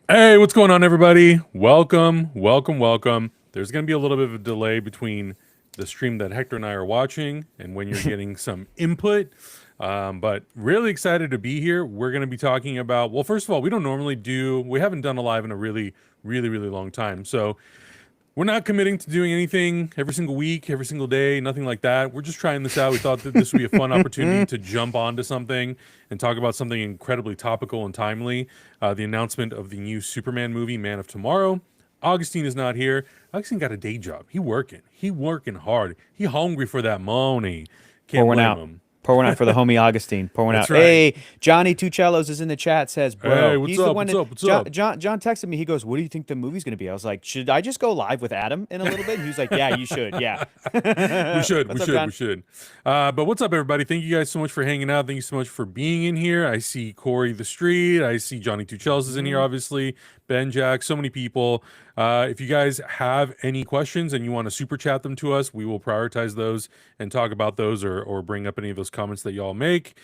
Hey, what's going on, everybody? Welcome, welcome, welcome. There's going to be a little bit of a delay between the stream that Hector and I are watching and when you're getting some input. But really excited to be here. We're going to be talking about, well, first of all, we haven't done a live in a really, really, really long time. So we're not committing to doing anything every single week, every single day, nothing like that. We're just trying this out. We thought that this would be a fun opportunity to jump onto something and talk about something incredibly topical and timely. The announcement of the new Superman movie, Man of Tomorrow. Augustine is not here. Augustine got a day job. He working. He working hard. He hungry for that money. Pour Can't one blame out. him. Pour one out for the homie Augustine. Pour one That's out. right. Hey, Johnny Tucellos is in the chat. Says, Hey, bro, what's he's the up? one What's that up? What's up? John texted me. He goes, "What do you think the movie's gonna be?" I was like, "Should I just go live with Adam in a little bit?" And he was like, "Yeah, you should. Yeah." We should, we What's up, should, we John? should. But what's up, everybody? Thank you guys so much for hanging out. Thank you so much for being in here. I see Corey the Street. I see Johnny Two Chels is in here, Hmm. obviously. Ben Jack, so many people. If you guys have any questions and you want to super chat them to us, we will prioritize those and talk about those or bring up any of those comments that y'all make.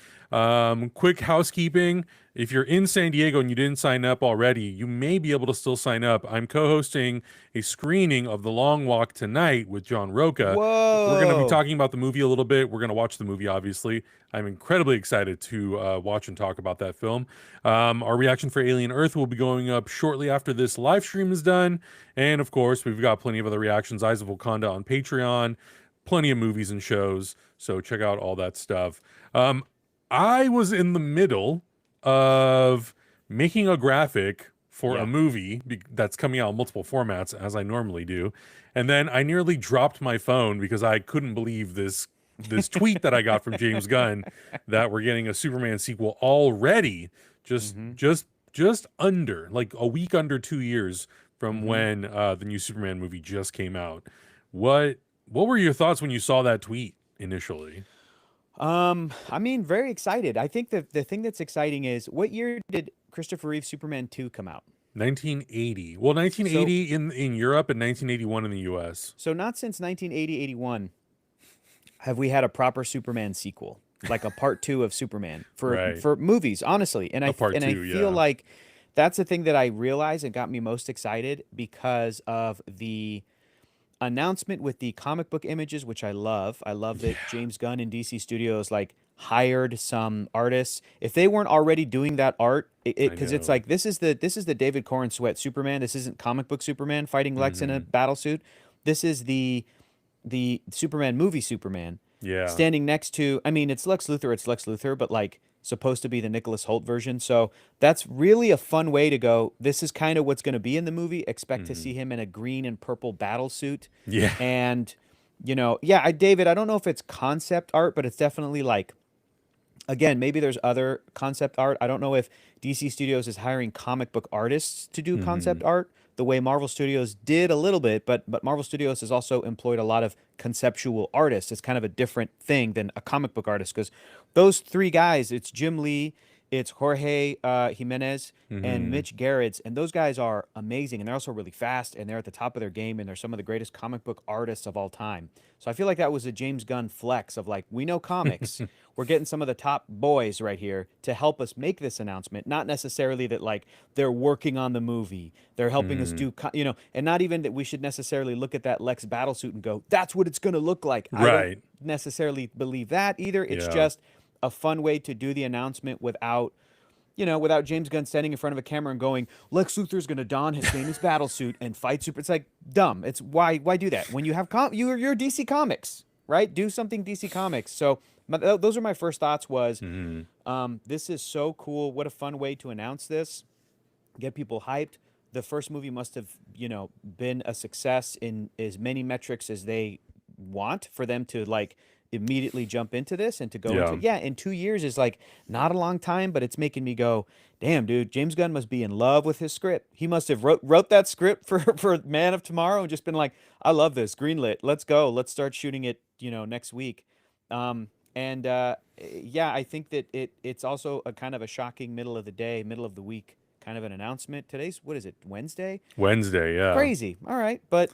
Quick housekeeping. If you're in San Diego and you didn't sign up already, you may be able to still sign up. I'm co-hosting a screening of The Long Walk tonight with John Roca. We're going to be Whoa. talking about the movie a little bit. We're going to watch the movie, obviously. I'm incredibly excited to watch and talk about that film. Our reaction for Alien Earth will be going up shortly after this live stream is done. And of course, we've got plenty of other reactions. Eyes of Wakanda on Patreon, plenty of movies and shows. So check out all that stuff. I was in the middle of making a graphic for a Yeah. movie that's coming out in multiple formats, as I normally do. And then I nearly dropped my phone because I couldn't believe this tweet that I got from James Gunn that we're getting a Superman sequel already, just Mm-hmm. just just under like a week under 2 years from Mm-hmm. when the new Superman movie just came out. What were your thoughts when you saw that tweet initially? I mean, very excited. I think the thing that's exciting is what year did Christopher Reeve Superman 2 come out? 1980. Well, So 1980 in Europe and 1981 in the US. so not since 1980, 81 have we had a proper Superman sequel, like a part two of Superman for Right. for movies, honestly. And A part I 2, feel yeah. like that's the thing that I realized and got me most excited because of the announcement with the comic book images, which I love. I love that Yeah. James Gunn and DC Studios like hired some artists. If they weren't already doing that art, it I because it's know. like this is the David Corn Sweat Superman. This isn't comic book Superman fighting Lex in a Mhm. battle suit. This is the Superman movie Superman Yeah. standing next to, I mean, it's Lex Luthor, but like supposed to be the Nicholas Holt version. So that's really a fun way to go. This is kind of what's going to be in the movie. Expect to see Mhm. him in a green and purple battle suit. Yeah. And, yeah, David, I don't know if it's concept art, but it's definitely like, again, maybe there's other concept art. I don't know if DC Studios is hiring comic book artists to do concept Mhm. art the way Marvel Studios did a little bit, but Marvel Studios has also employed a lot of conceptual artists. It's kind of a different thing than a comic book artist because those three guys, it's Jim Lee, it's Jorge Jimenez, and Mhm. Mitch Gerrits, and those guys are amazing, and they're also really fast, and they're at the top of their game, and they're some of the greatest comic book artists of all time. So I feel like that was a James Gunn flex of like, we know comics, we're getting some of the top boys right here to help us make this announcement. Not necessarily that like they're working on the movie, they're helping us Mhm. do, and not even that we should necessarily look at that Lex battlesuit and go, that's what it's going to look like. I don't Right. necessarily believe that either. It's Yeah. just a fun way to do the announcement without. Without James Gunn standing in front of a camera and going, Lex Luthor's going to don his famous battle suit and fight Super. It's like dumb. It's why do that when you have you're DC Comics, right? Do something DC Comics. So those are my first thoughts. Was Mhm. this is so cool. What a fun way to announce this, get people hyped. The first movie must have, been a success in as many metrics as they want for them to like immediately jump into this and to go into Yeah. it. Yeah, in 2 years is like not a long time, but it's making me go, damn, dude, James Gunn must be in love with his script. He must have wrote that script for for Man of Tomorrow and just been like, I love this, greenlit. Let's go. Let's start shooting it, next week. And yeah, I think that it's also a kind of a shocking middle of the day, middle of the week kind of an announcement. Today's what is it? Wednesday? Wednesday, yeah. Crazy. All right, but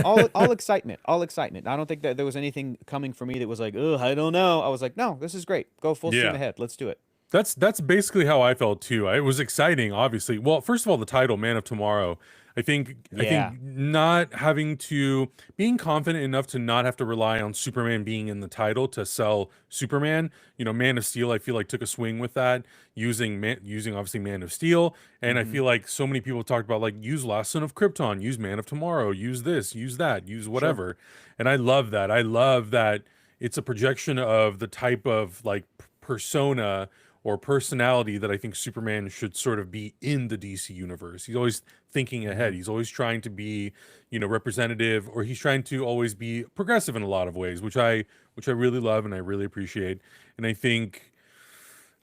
all excitement, all excitement. I don't think that there was anything coming for me that was like, oh, I don't know. I was like, no, this is great. Go full steam Yeah. ahead. Let's do it. That's basically how I felt too. It was exciting, obviously. Well, first of all, the title, Man of Tomorrow. I think Yeah. not having to being confident enough to not have to rely on Superman being in the title to sell Superman. Man of Steel, I feel like took a swing with that, using obviously Man of Steel. And I Mm-hmm. feel like so many people talked about like use Last Son of Krypton, use Man of Tomorrow, use this, use that, use Sure. whatever. And I love that. I love that it's a projection of the type of like persona or personality that I think Superman should sort of be in the DC universe. He's always thinking Mm-hmm. ahead. He's always trying to be, representative, or he's trying to always be progressive in a lot of ways, which I really love and I really appreciate. And I think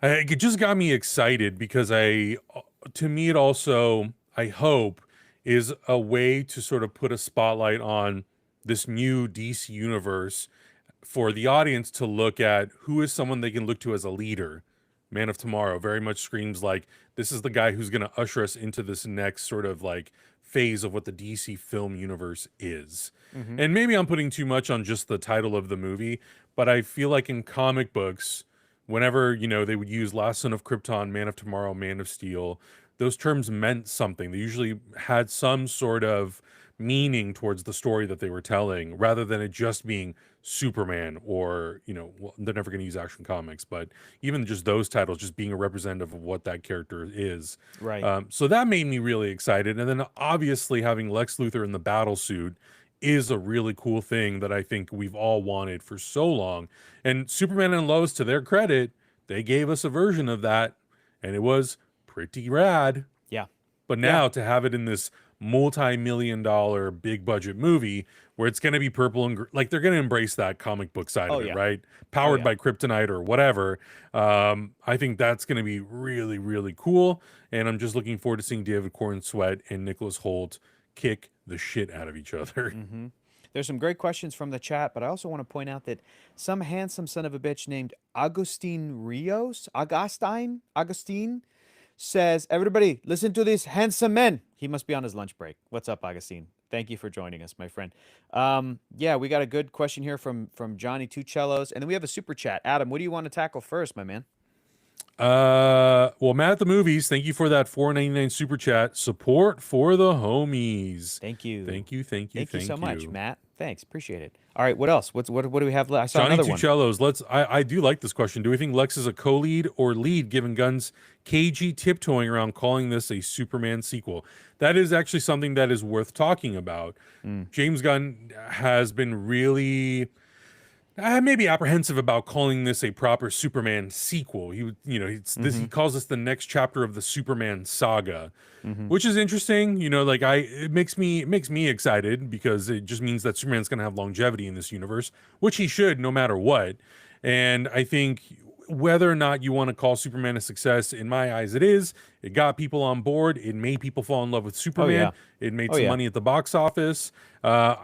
it just got me excited because to me, it also, I hope, is a way to sort of put a spotlight on this new DC universe for the audience to look at who is someone they can look to as a leader. Man of Tomorrow very much screams like this is the guy who's going to usher us into this next sort of like phase of what the DC film universe is. Mm-hmm. And maybe I'm putting too much on just the title of the movie, but I feel like in comic books, whenever, they would use Last Son of Krypton, Man of Tomorrow, Man of Steel, those terms meant something. They usually had some sort of meaning towards the story that they were telling rather than it just being Superman or, well, they're never going to use Action Comics, but even just those titles, just being a representative of what that character is. Right. So that made me really excited. And then obviously having Lex Luthor in the battle suit is a really cool thing that I think we've all wanted for so long. And Superman and Lois, to their credit, they gave us a version of that, and it was pretty rad. Yeah. But Yeah. now to have it in this multi-million dollar big budget movie where it's going to be purple and like they're going to embrace that comic book side Oh of it, yeah. right? Oh Powered yeah. by kryptonite or whatever. I think that's going to be really, really cool. And I'm just looking forward to seeing David Corn Sweat and Nicholas Holt kick the shit out of each other. Mm-hmm. There's some great questions from the chat, but I also want to point out that some handsome son of a bitch named Augustine says, "Everybody, listen to this handsome man." He must be on his lunch break. What's up, Augustine? Thank you for joining us, my friend. Yeah, we got a good question here from Johnny Two Cellos, and then we have a super chat. Adam, what do you want to tackle first, my man? Well, Matt at the movies, thank you for that 4.99 super chat. Support for the homies. Thank you. Thank you, thank you, Thank you so thank much, you. Matt. Thanks, appreciate it. All right, what else? What do we have left? I saw Johnny another one. Tucellos, I do like this question. Do we think Lex is a co-lead or lead given Gunn's cagey tiptoeing around calling this a Superman sequel? That is actually something that is worth talking about. Mm. James Gunn has been really maybe apprehensive about calling this a proper Superman sequel. He calls this the next chapter of the Superman saga, Mm-hmm. which is interesting. It makes me excited because it just means that Superman's going to have longevity in this universe, which he should no matter what. And I think whether or not you want to call Superman a success, in my eyes, it is. It got people on board. It made people fall in love with Oh Superman. yeah. It made Oh some yeah. money at the box office. To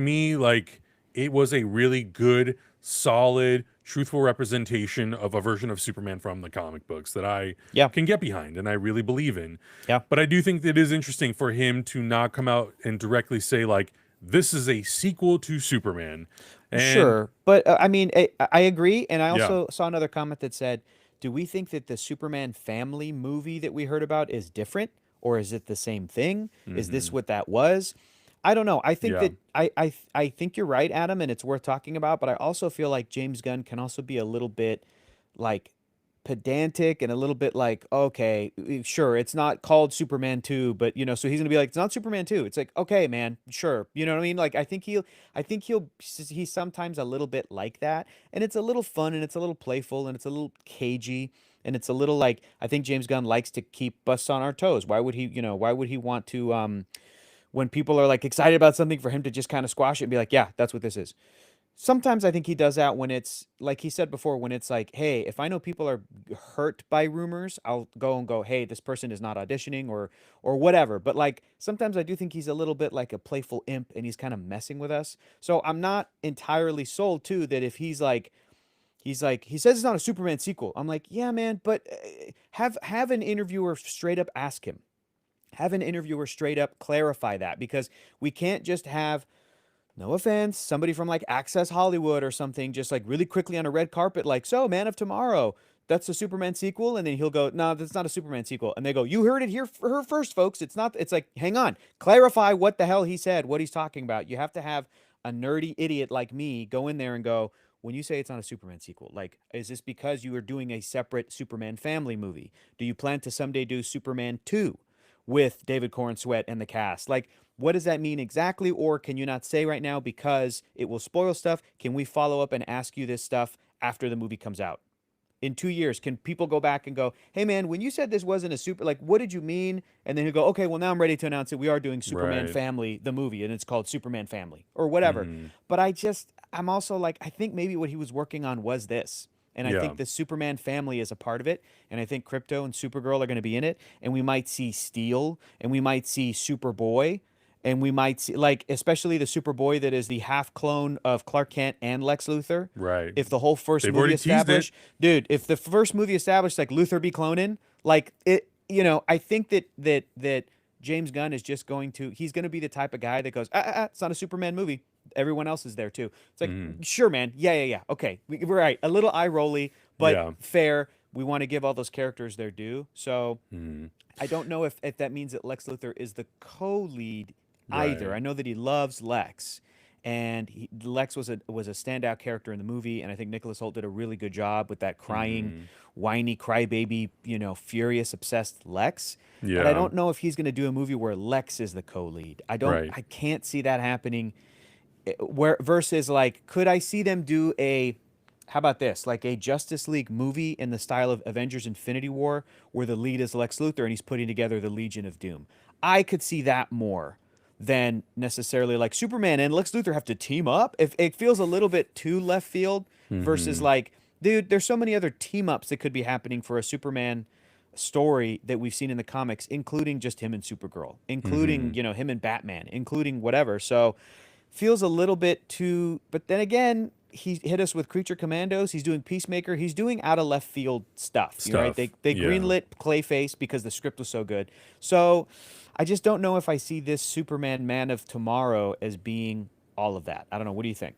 me, like, it was a really good, solid, truthful representation of a version of Superman from the comic books that I Yeah. can get behind and I really believe in. Yeah. But I do think that it is interesting for him to not come out and directly say, like, this is a sequel to Superman. And Sure, but I mean, I agree, and I yeah, also saw another comment that said, "Do we think that the Superman family movie that we heard about is different, or is it the same thing? Is this hmm, what that was?" I don't know. I think yeah, that I think you're right, Adam, and it's worth talking about. But I also feel like James Gunn can also be a little bit like pedantic and a little bit like, okay, sure, it's not called Superman 2, but so he's gonna be like, it's not Superman 2. It's like, okay, man, sure. You know what I mean? Like he's sometimes a little bit like that. And it's a little fun and it's a little playful and it's a little cagey. And it's a little like I think James Gunn likes to keep us on our toes. Why would he want to when people are like excited about something for him to just kind of squash it and be like, yeah, that's what this is. Sometimes I think he does that when it's like he said before, when it's like, hey, if I know people are hurt by rumors, I'll go, hey, this person is not auditioning or whatever. But like sometimes I do think he's a little bit like a playful imp and he's kind of messing with us. So I'm not entirely sold too that if he's like he says it's not a Superman sequel. I'm like, yeah, man, but have an interviewer straight up ask him. Have an interviewer straight up clarify that because we can't just have no offense, somebody from like Access Hollywood or something, just like really quickly on a red carpet, like, so Man of Tomorrow, that's a Superman sequel. And then he'll go, no, that's not a Superman sequel. And they go, you heard it here for her first, folks. It's not, it's like, hang on, clarify what the hell he said, what he's talking about. You have to have a nerdy idiot like me go in there and go, when you say it's not a Superman sequel, like, is this because you are doing a separate Superman family movie? Do you plan to someday do Superman 2 with David Corn Sweat and the cast? Like, what does that mean exactly? Or can you not say right now because it will spoil stuff? Can we follow up and ask you this stuff after the movie comes out? In 2 years, can people go back and go, hey man, when you said this wasn't a super, like, what did you mean? And then he'll go, okay, well, now I'm ready to announce it. We are doing Superman Right. Family, the movie, and it's called Superman Family or whatever. Hmm. But I'm also like, I think maybe what he was working on was this. And I Yeah. think the Superman family is a part of it. And I think Crypto and Supergirl are going to be in it. And we might see Steel and we might see Superboy. And we might see, like, especially the Superboy that is the half clone of Clark Kent and Lex Luthor. Right. If the whole first They've movie already teased it. established, dude, if the first movie established like Luthor be cloning, like it, I think that James Gunn is just going to, he's going to be the type of guy that goes, it's not a Superman movie. Everyone else is there too. It's like, Hmm. sure, man. Yeah. Okay. We're right. A little eye rolly, but Yeah. fair. We want to give all those characters their due. So Hmm. I don't know if that means that Lex Luthor is the co-lead either. Right. I know that he loves Lex, and Lex was a standout character in the movie, and I think Nicholas Hoult did a really good job with that crying, Hmm. whiny crybaby, furious, obsessed Lex. But I Yeah. don't know if he's going to do a movie where Lex is the co-lead. Right. I can't see that happening. Where versus like, could I see them do a how about this? Like a Justice League movie in the style of Avengers Infinity War, where the lead is Lex Luthor and he's putting together the Legion of Doom. I could see that more than necessarily like Superman and Lex Luthor have to team up. If it feels a little bit too left field versus Hmm. like, dude, there's so many other team ups that could be happening for a Superman story that we've seen in the comics, including just him and Supergirl, including, Hmm. him and Batman, including whatever. So feels a little bit too, but then again, he hit us with Creature Commandos. He's doing Peacemaker. He's doing out of left field stuff. You're right. Stuff. They Yeah. greenlit Clayface because the script was so good. So I just don't know if I see this Superman Man of Tomorrow as being all of that. I don't know. What do you think?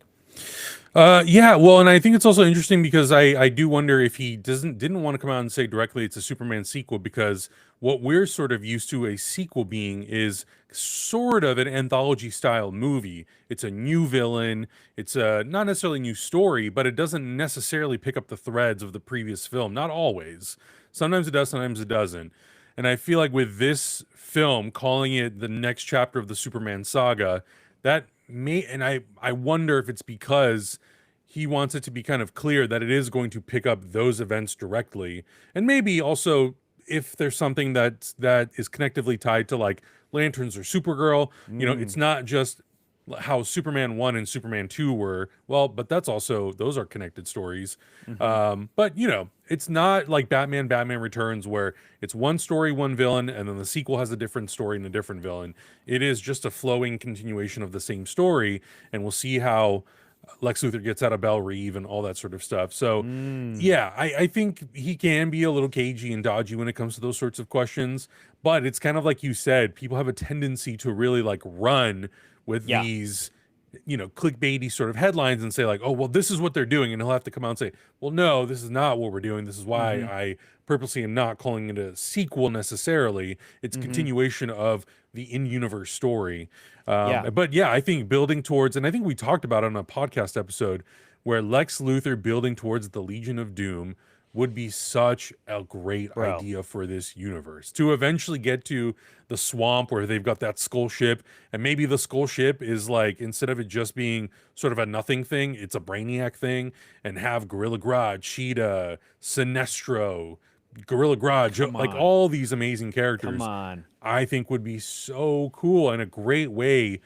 Yeah, well, and I think it's also interesting because I do wonder if he didn't want to come out and say directly it's a Superman sequel, because what we're sort of used to a sequel being is sort of an anthology style movie. It's a new villain, it's a not necessarily new story, but it doesn't necessarily pick up the threads of the previous film. Not always. Sometimes it does, sometimes it doesn't. And I feel like with this film, calling it the next chapter of the Superman saga, that may, and I wonder if it's because he wants it to be kind of clear that it is going to pick up those events directly, and maybe also if there's something that is connectively tied to like Lanterns or Supergirl. Mm, It's not just how Superman 1 and Superman 2 were. Well, but that's also, those are connected stories. mm-hmm. But it's not like Batman Returns, where it's one story, one villain, and then the sequel has a different story and a different villain. It is just a flowing continuation of the same story, and we'll see how Lex Luthor gets out of Belle Reve and all that sort of stuff. So, Mm, yeah, I think he can be a little cagey and dodgy when it comes to those sorts of questions. But it's kind of like you said, people have a tendency to really like run with yeah. these, clickbaity sort of headlines and say like, oh, well, this is what they're doing. And he'll have to come out and say, well, no, this is not what we're doing. This is why Mm-hmm. I purposely am not calling it a sequel necessarily. It's a Mm-hmm. continuation of the in-universe story. Yeah. But yeah, I think building towards, and I think we talked about it on a podcast episode, where Lex Luthor building towards the Legion of Doom would be such a great Bro. idea for this universe, to eventually get to the swamp where they've got that skull ship. And maybe the skull ship is like, instead of it just being sort of a nothing thing, it's a Brainiac thing, and have Gorilla Grodd, Cheetah, Sinestro, Gorilla Grodd, Come like on. all these amazing Come characters. on. I think would be so cool and a great way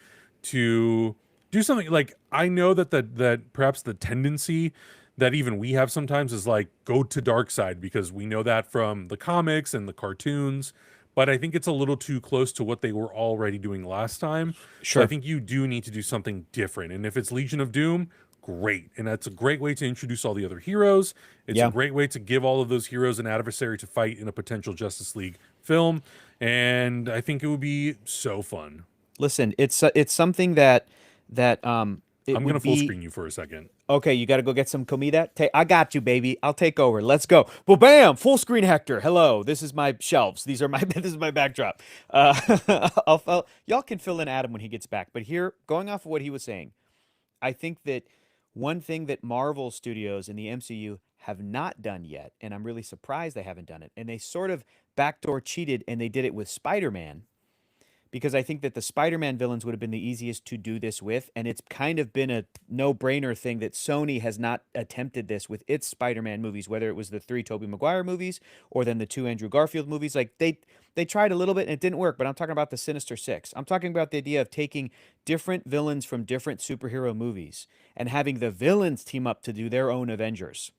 to do something. Like, I know that perhaps the tendency that even we have sometimes is like go to dark side, because we know that from the comics and the cartoons. But I think it's a little too close to what they were already doing last time. So I Sure. think you do need to do something different. And if it's Legion of Doom, great. And that's a great way to introduce all the other heroes. It's a Yeah. great way to give all of those heroes an adversary to fight in a potential Justice League film. And I think it would be so fun. Listen, it's something that that it I'm gonna would full be screen you for a second. okay. You got to go get some comida. I got you, baby. I'll take over. Let's go. Well, bam, full screen Hector. Hello. This is my shelves. These are my this is my backdrop. Y'all can fill in Adam when he gets back. But here, going off of what he was saying, I think that one thing that Marvel Studios and the MCU have not done yet, and I'm really surprised they haven't done it, and they sort of backdoor cheated and they did it with Spider-Man, because I think that the Spider-Man villains would have been the easiest to do this with, and it's kind of been a no-brainer thing that Sony has not attempted this with its Spider-Man movies, whether it was the three Tobey Maguire movies or then the two Andrew Garfield movies. Like they tried a little bit and it didn't work, but I'm talking about the Sinister Six. I'm talking about the idea of taking different villains from different superhero movies and having the villains team up to do their own Avengers.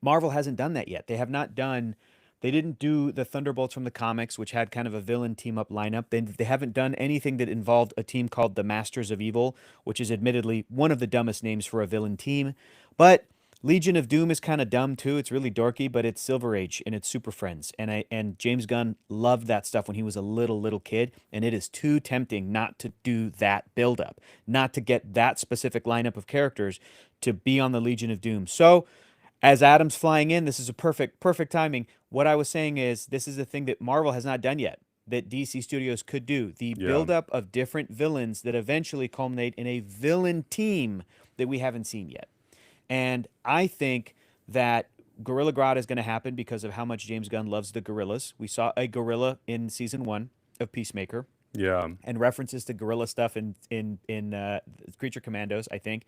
Marvel hasn't done that yet. They didn't do the Thunderbolts from the comics, which had kind of a villain team up lineup. They haven't done anything that involved a team called the Masters of Evil, which is admittedly one of the dumbest names for a villain team. But Legion of Doom is kind of dumb too. It's really dorky, but it's Silver Age and it's Super Friends. And James Gunn loved that stuff when he was a little kid, and it is too tempting not to do that build up, not to get that specific lineup of characters to be on the Legion of Doom. So as Adam's flying in, this is a perfect timing. What I was saying is this is a thing that Marvel has not done yet, that DC Studios could do. The Yeah. buildup of different villains that eventually culminate in a villain team that we haven't seen yet. And I think that Gorilla Grodd is going to happen because of how much James Gunn loves the gorillas. We saw a gorilla in season 1 of Peacemaker Yeah. and references to gorilla stuff in Creature Commandos, I think.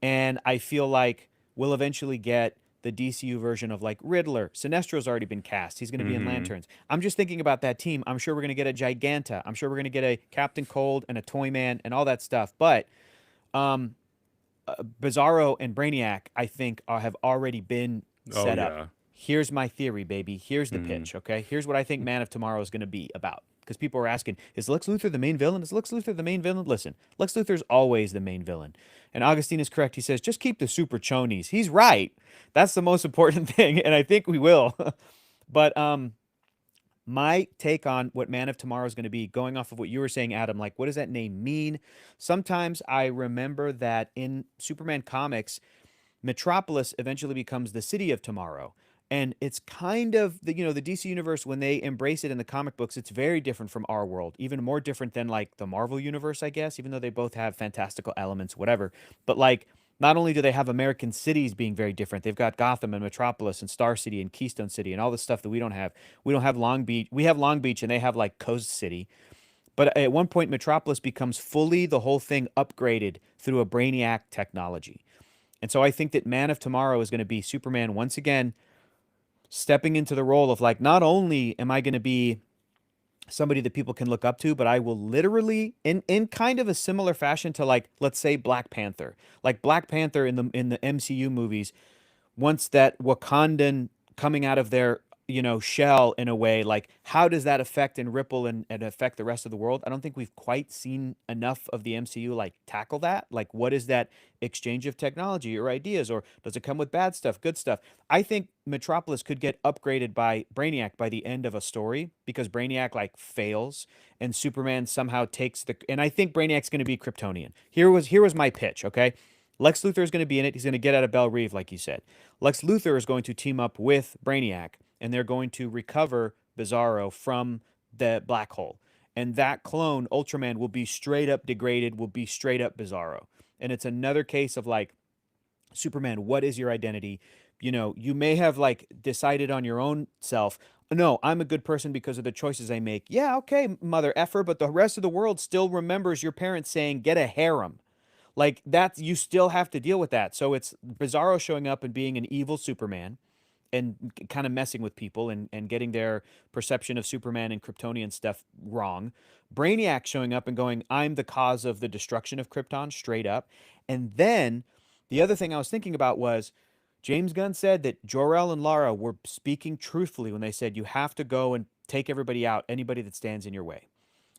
And I feel like we'll eventually get the DCU version of like Riddler. Sinestro's already been cast. He's going to be in Hmm. Lanterns. I'm just thinking about that team. I'm sure we're going to get a Giganta. I'm sure we're going to get a Captain Cold and a Toyman and all that stuff. But um, Bizarro and Brainiac, I think, have already been Oh set up. yeah. Here's my theory, baby. Here's the Hmm. pitch, okay? Here's what I think Man of Tomorrow is going to be about. Because people are asking, is Lex Luthor the main villain? Is Lex Luthor the main villain? Listen, Lex Luthor's always the main villain. And Augustine is correct. He says, just keep the super chonies. He's right. That's the most important thing, and I think we will. But my take on what Man of Tomorrow is going to be, going off of what you were saying, Adam, like, what does that name mean? Sometimes I remember that in Superman comics, Metropolis eventually becomes the city of tomorrow. And it's kind of the DC universe when they embrace it in the comic books, it's very different from our world, even more different than like the Marvel universe, I guess, even though they both have fantastical elements, whatever. But like not only do they have American cities being very different, they've got Gotham and Metropolis and Star City and Keystone City and all this stuff that we don't have. We don't have Long Beach. We have Long Beach and they have like Coast City. But at one point, Metropolis becomes fully the whole thing upgraded through a Brainiac technology. And so I think that Man of Tomorrow is going to be Superman once again stepping into the role of like, not only am I going to be somebody that people can look up to, but I will literally in kind of a similar fashion to like, let's say Black Panther. Like Black Panther in the MCU movies, once that Wakandan coming out of their shell in a way, like how does that affect and ripple and affect the rest of the world? I don't think we've quite seen enough of the MCU like tackle that. Like what is that exchange of technology or ideas, or does it come with bad stuff, good stuff? I think Metropolis could get upgraded by Brainiac by the end of a story because Brainiac like fails and Superman somehow takes the, and I think Brainiac's going to be Kryptonian. Here was my pitch, okay? Lex Luthor is going to be in it. He's going to get out of Belle Reve, like you said. Lex Luthor is going to team up with Brainiac, and they're going to recover Bizarro from the black hole. And that clone, Ultraman, will be straight up degraded, will be straight up Bizarro. And it's another case of like, Superman, what is your identity? You may have like decided on your own self, no, I'm a good person because of the choices I make. Yeah, okay, mother effer, but the rest of the world still remembers your parents saying, get a harem. Like that, you still have to deal with that. So it's Bizarro showing up and being an evil Superman and kind of messing with people and getting their perception of Superman and Kryptonian stuff wrong. Brainiac showing up and going, I'm the cause of the destruction of Krypton, straight up. And then the other thing I was thinking about was James Gunn said that Jor-El and Lara were speaking truthfully when they said you have to go and take everybody out, anybody that stands in your way.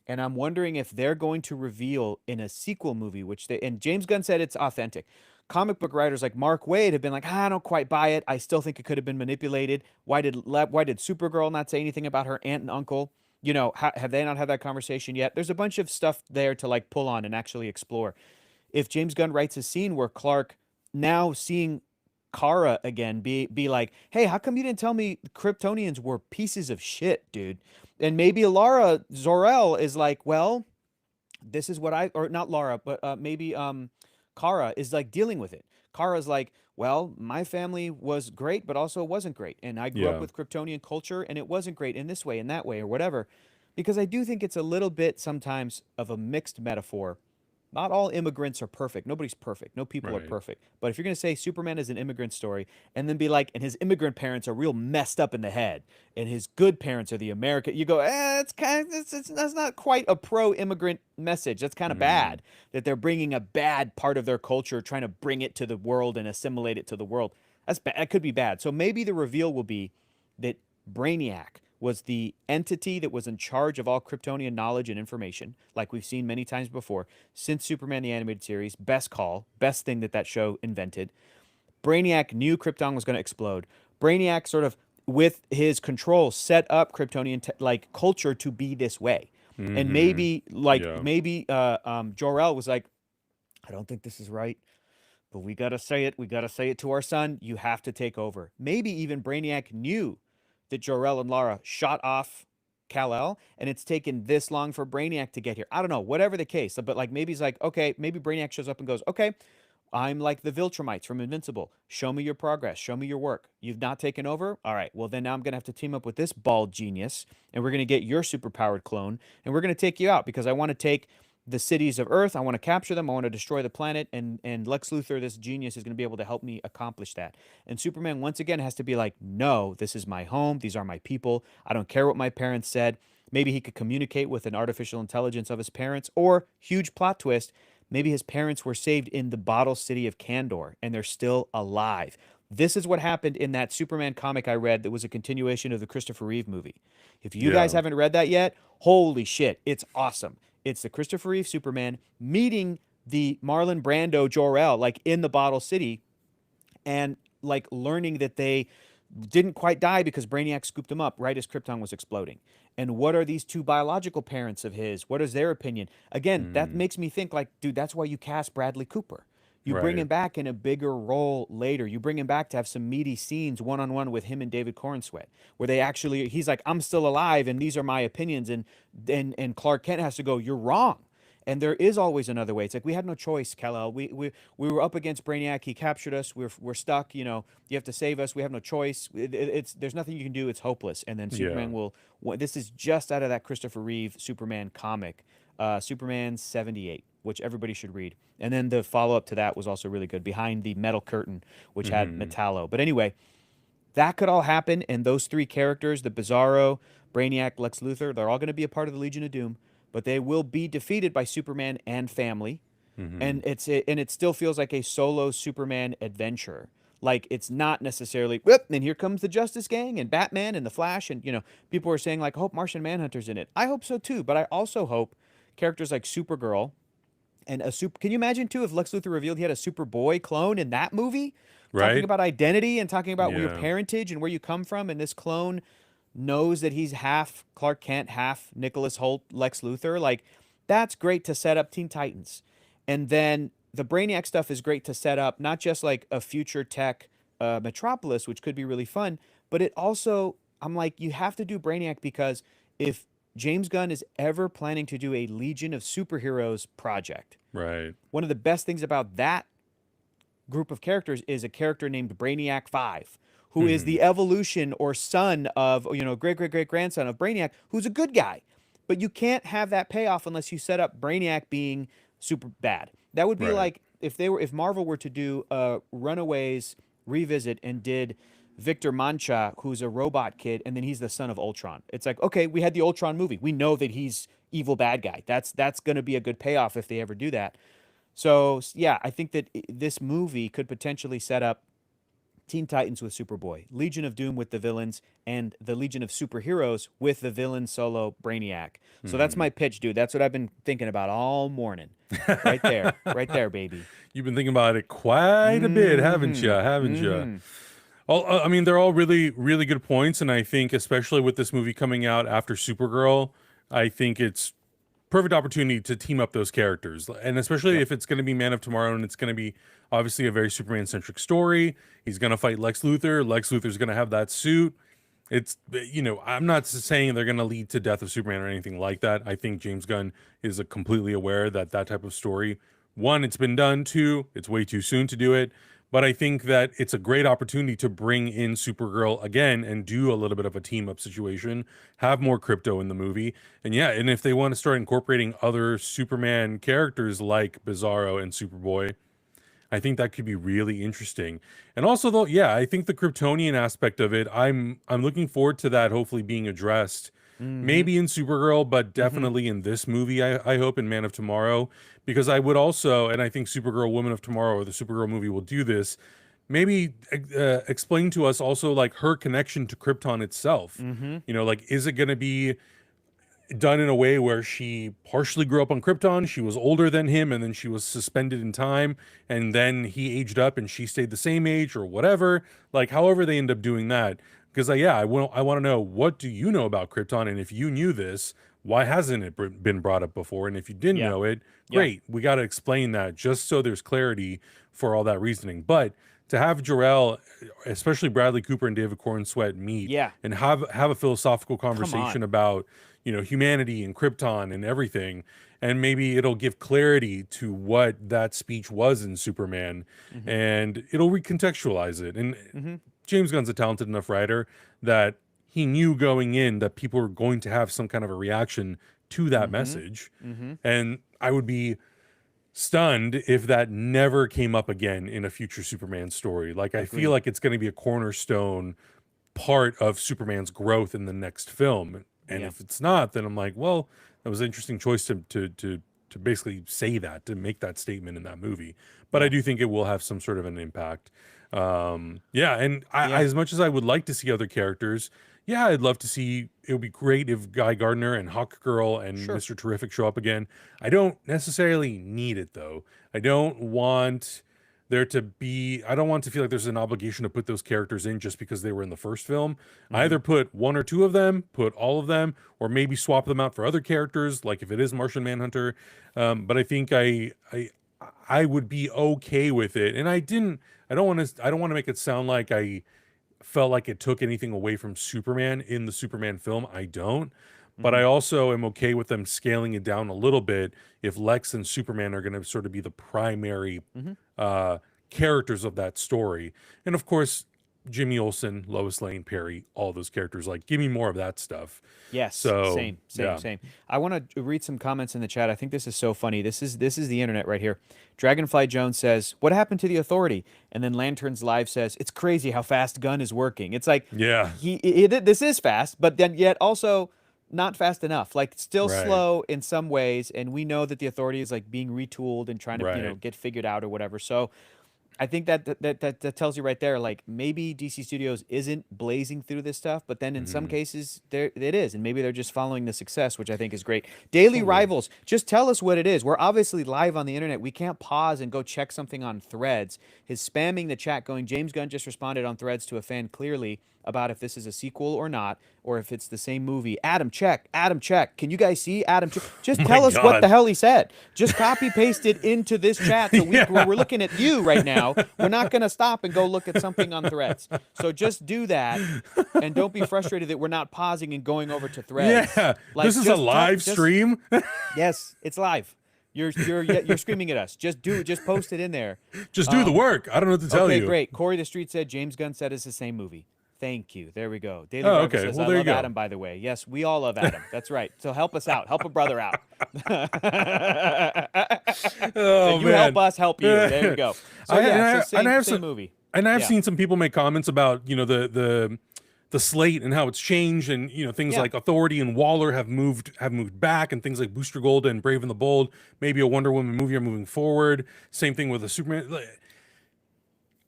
And I'm wondering if they're going to reveal in a sequel movie, which they, and James Gunn said it's authentic. Comic book writers like Mark Waid have been like, I don't quite buy it. I still think it could have been manipulated. Why did Supergirl not say anything about her aunt and uncle? Have they not had that conversation yet? There's a bunch of stuff there to like pull on and actually explore. if James Gunn writes a scene where Clark, now seeing Kara again, be like, hey, how come you didn't tell me Kryptonians were pieces of shit, dude? And maybe Lara Zor-El is like, well, this is what I, or not Lara, but maybe Kara is like dealing with it. Kara's like, well, my family was great, but also wasn't great. And I grew up Yeah. with Kryptonian culture and it wasn't great in this way and that way or whatever. Because I do think it's a little bit sometimes of a mixed metaphor. Not all immigrants are perfect. Nobody's perfect. No people are Right. perfect. But if you're going to say Superman is an immigrant story and then be like, and his immigrant parents are real messed up in the head and his good parents are the American, you go, it's kind of, that's not quite a pro-immigrant message. That's kind of Mm. bad that they're bringing a bad part of their culture, trying to bring it to the world and assimilate it to the world. That's bad. That could be bad. So maybe the reveal will be that Brainiac was the entity that was in charge of all Kryptonian knowledge and information, like we've seen many times before, since Superman the Animated Series. Best call, best thing that that show invented. Brainiac knew Krypton was going to explode. Brainiac sort of, with his control, set up Kryptonian like culture to be this way. And Mm-hmm. maybe, like, Yeah. maybe Jor-El was like, I don't think this is right, but we got to say it. We got to say it to our son. You have to take over. Maybe even Brainiac knew that Jor-El and Lara shot off Kal-El, and it's taken this long for Brainiac to get here. I don't know, whatever the case. But like maybe he's like, okay, maybe Brainiac shows up and goes, okay, I'm like the Viltrumites from Invincible. Show me your progress. Show me your work. You've not taken over? All right. Well, then now I'm going to have to team up with this bald genius, and we're going to get your superpowered clone, and we're going to take you out because I want to take the cities of Earth. I want to capture them. I want to destroy the planet. And Lex Luthor, this genius, is going to be able to help me accomplish that. And Superman, once again, has to be like, no, this is my home. These are my people. I don't care what my parents said. Maybe he could communicate with an artificial intelligence of his parents, or huge plot twist, maybe his parents were saved in the bottle city of Kandor and they're still alive. This is what happened in that Superman comic I read that was a continuation of the Christopher Reeve movie. If you guys Yeah. haven't read that yet, holy shit, it's awesome. It's the Christopher Reeve Superman meeting the Marlon Brando Jor-El like in the bottle city, and like learning that they didn't quite die because Brainiac scooped them up right as Krypton was exploding. And what are these two biological parents of his? What is their opinion? Again, that Mm. makes me think like, dude, that's why you cast Bradley Cooper. You bring Right. him back in a bigger role later. You bring him back to have some meaty scenes one on one with him and David Cornsweet, where they actually, he's like, I'm still alive and these are my opinions. And Clark Kent has to go, you're wrong. And there is always another way. It's like we had no choice, Kal-El. We were up against Brainiac. He captured us. We're stuck. You know, you have to save us. We have no choice. It's there's nothing you can do. It's hopeless. And then Yeah. Superman will. This is just out of that Christopher Reeve Superman comic, Superman 78, which everybody should read. And then the follow up to that was also really good, Behind the Metal Curtain, which had Mm-hmm. Metallo. But anyway, that could all happen, and those three characters, the Bizarro, Brainiac, Lex Luthor, they're all going to be a part of the Legion of Doom, but they will be defeated by Superman and family. Mm-hmm. And it still feels like a solo Superman adventure. Like it's not necessarily, whoop, and here comes the Justice Gang and Batman and the Flash, and people are saying like, I hope Martian Manhunter's in it. I hope so too, but I also hope characters like Supergirl and a super. Can you imagine too if Lex Luthor revealed he had a Superboy clone in that movie, talking Right. about identity and talking about your Yeah. parentage and where you come from, and this clone knows that he's half Clark Kent, half Nicholas Holt, Lex Luthor. Like that's great to set up Teen Titans, and then the Brainiac stuff is great to set up not just like a future tech Metropolis, which could be really fun, but it also I'm like you have to do Brainiac because if James Gunn is ever planning to do a Legion of Superheroes project, Right. one of the best things about that group of characters is a character named Brainiac 5, who is Mm-hmm. the evolution or son of, great great great grandson of Brainiac, who's a good guy. But you can't have that payoff unless you set up Brainiac being super bad. That would be Right. like if Marvel were to do a Runaways revisit and did Victor Mancha, who's a robot kid, and then he's the son of Ultron. It's like, okay, we had the Ultron movie. We know that he's evil bad guy. That's going to be a good payoff if they ever do that. So yeah, I think that this movie could potentially set up Teen Titans with Superboy, Legion of Doom with the villains, and the Legion of Superheroes with the villain solo Brainiac. So that's Mm-hmm. my pitch, dude. That's what I've been thinking about all morning. Right there, baby. You've been thinking about it quite a bit, haven't you? Mm-hmm. Haven't you? Mm-hmm. I mean, they're all really, really good points, and I think, especially with this movie coming out after Supergirl, I think it's perfect opportunity to team up those characters, and especially Yep. if it's going to be Man of Tomorrow and it's going to be obviously a very Superman centric story. He's going to fight Lex Luthor. Lex Luthor's going to have that suit. It's, I'm not saying they're going to lead to death of Superman or anything like that. I think James Gunn is completely aware that that type of story, one, it's been done. Two, it's way too soon to do it. But I think that it's a great opportunity to bring in Supergirl again and do a little bit of a team up situation, have more crypto in the movie. And yeah, and if they want to start incorporating other Superman characters like Bizarro and Superboy, I think that could be really interesting. And also though, yeah, I think the Kryptonian aspect of it, I'm looking forward to that hopefully being addressed. Mm-hmm. Maybe in Supergirl, but Mm-hmm. definitely in this movie, I hope, in Man of Tomorrow, because I would also, and I think Supergirl, Woman of Tomorrow, or the Supergirl movie will do this, maybe explain to us also like her connection to Krypton itself. Mm-hmm. Like, is it going to be done in a way where she partially grew up on Krypton, she was older than him, and then she was suspended in time, and then he aged up and she stayed the same age or whatever. Like, however they end up doing that. Because I want to know, what do you know about Krypton, and if you knew this, why hasn't it been brought up before? And if you didn't Yeah. know it, Yeah. great. We got to explain that just so there's clarity for all that reasoning. But to have Jor-El, especially Bradley Cooper and David Corn Sweat meet Yeah. and have a philosophical Come on. conversation about humanity and Krypton and everything, and maybe it'll give clarity to what that speech was in Superman, Mm-hmm. and it'll recontextualize it. And Mm-hmm. James Gunn's a talented enough writer that he knew going in that people were going to have some kind of a reaction to that Mm-hmm. message, Mm-hmm. and I would be stunned if that never came up again in a future Superman story. Like, I feel Agreed. like it's going to be a cornerstone part of Superman's growth in the next film. And Yeah. if it's not, then I'm like, well, that was an interesting choice to basically say that, to make that statement in that movie. But I Yeah. do think it will have some sort of an impact. Yeah, and Yeah. as much as I would like to see other characters, yeah, I'd love to see. It would be great if Guy Gardner and Hawk Girl and Sure. Mr. Terrific show up again. I don't necessarily need it though. I don't want there to be. I don't want to feel like there's an obligation to put those characters in just because they were in the first film. Mm-hmm. Either put one or two of them, put all of them, or maybe swap them out for other characters, like if it is Martian Manhunter. But I think I would be okay with it, and I didn't. I don't want to. I don't want to make it sound like I felt like it took anything away from Superman in the Superman film. I don't. But Mm-hmm. I also am okay with them scaling it down a little bit if Lex and Superman are going to sort of be the primary Mm-hmm. uh, characters of that story. And of course, Jimmy Olsen, Lois Lane, Perry, all those characters. Like, give me more of that stuff. Yes, So, same, same, yeah. same. I want to read some comments in the chat. I think this is so funny. This is the internet right here. Dragonfly Jones says, "What happened to the Authority?" And then Lanterns Live says, "It's crazy how fast Gunn is working." It's like Yeah. this is fast, but then yet also not fast enough. Like still Right. slow in some ways, and we know that the Authority is like being retooled and trying to Right. get figured out or whatever. So I think that tells you right there, like maybe DC Studios isn't blazing through this stuff, but then in some Hmm. cases there it is, and maybe they're just following the success, which I think is great. Daily Totally. Rivals, just tell us what it is. We're obviously live on the internet. We can't pause and go check something on Threads. His spamming the chat, going, James Gunn just responded on Threads to a fan clearly about if this is a sequel or not, or if it's the same movie. Adam, check. Adam, check. Can you guys see? Adam, just My tell us what the God. hell he said. Just copy paste it into this chat so Yeah. we're looking at you right now. We're not going to stop and go look at something on Threads. So just do that, and don't be frustrated that we're not pausing and going over to Threads. Yeah. Like, This is a live stream. Yes, it's live. You're screaming at us. Just post it in there. Just do the work. I don't know what to tell Okay, you. great. Corey the Street said James Gunn said it's the same movie. Thank you. There we go. Daily Oh, Rifle okay. says, Well, I there you love go. Adam, by the way. Yes, we all love Adam. That's right. So help us out. Help a brother out. Oh, You man. help us help you. There we go. So yeah, so same movie. And I've Yeah. seen some people make comments about the slate and how it's changed, and things Yeah. like Authority and Waller have moved back, and things like Booster Gold and Brave and the Bold, maybe a Wonder Woman movie are moving forward. Same thing with the Superman.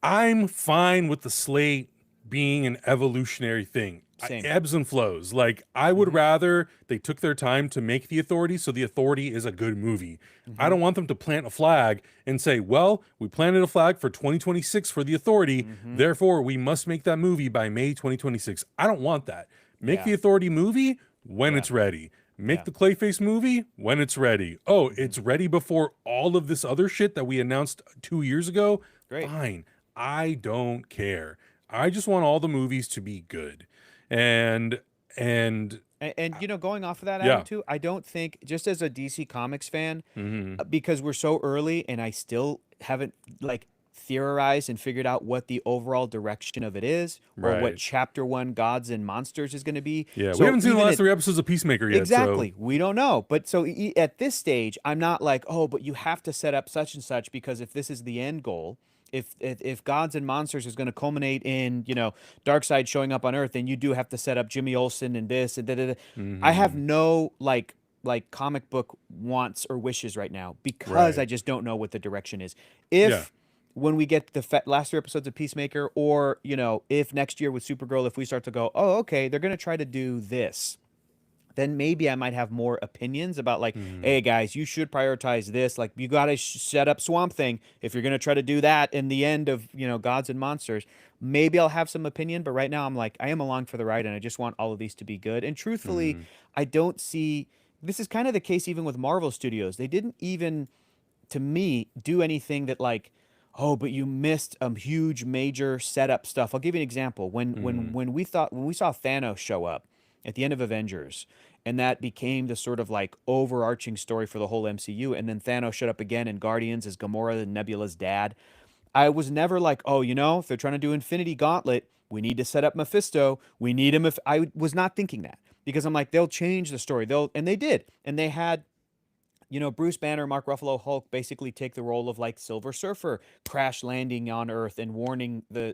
I'm fine with the slate being an evolutionary thing. Same. Ebbs and flows. Like, I would rather they took their time to make The Authority, so The Authority is a good movie. I don't want them to plant a flag and say, well, we planted a flag for 2026 for The Authority, therefore we must make that movie by May 2026. I don't want that. Make Yeah. The Authority movie when Yeah. it's ready. Make Yeah. the Clayface movie when it's ready. Oh, Hmm. it's ready before all of this other shit that we announced 2 years ago. Great. Fine. I don't care. I just want all the movies to be good. And and And going off of that, Adam, yeah. too, I don't think, just as a DC Comics fan, Hmm. because we're so early and I still haven't like theorized and figured out what the overall direction of it is or what Right. chapter one Gods and Monsters is going to be. Yeah, we So haven't seen the even last at 3 episodes of Peacemaker yet, so exactly, we don't know. But so at this stage, I'm not like, oh, but you have to set up such and such because if this is the end goal, if Gods and Monsters is going to culminate in Darkseid showing up on Earth, then you do have to set up Jimmy Olsen and this and da, da, da. I have hmm. no like comic book wants or wishes right now because I Right. just don't know what the direction is. Yeah. If when we get the last 3 episodes of Peacemaker, or if next year with Supergirl, if we start to go, oh, okay, they're going to try to do this, then maybe I might have more opinions about like, Hmm. hey guys, you should prioritize this. Like you got to set up Swamp Thing if you're going to try to do that in the end of, Gods and Monsters. Maybe I'll have some opinion, but right now I'm like, I am along for the ride and I just want all of these to be good. And truthfully, Hmm. I don't see this is kind of the case even with Marvel Studios. They didn't even to me do anything that like, oh, but you missed a huge major setup stuff. I'll give you an example. Hmm. When we saw Thanos show up at the end of Avengers, and that became the sort of like overarching story for the whole MCU, and then Thanos showed up again in Guardians as Gamora and Nebula's dad. I was never like, oh, if they're trying to do Infinity Gauntlet, we need to set up Mephisto. We need him. If I was not thinking that because I'm like, they'll change the story. And they did, and they had Bruce Banner, Mark Ruffalo, Hulk basically take the role of like Silver Surfer crash landing on Earth and warning the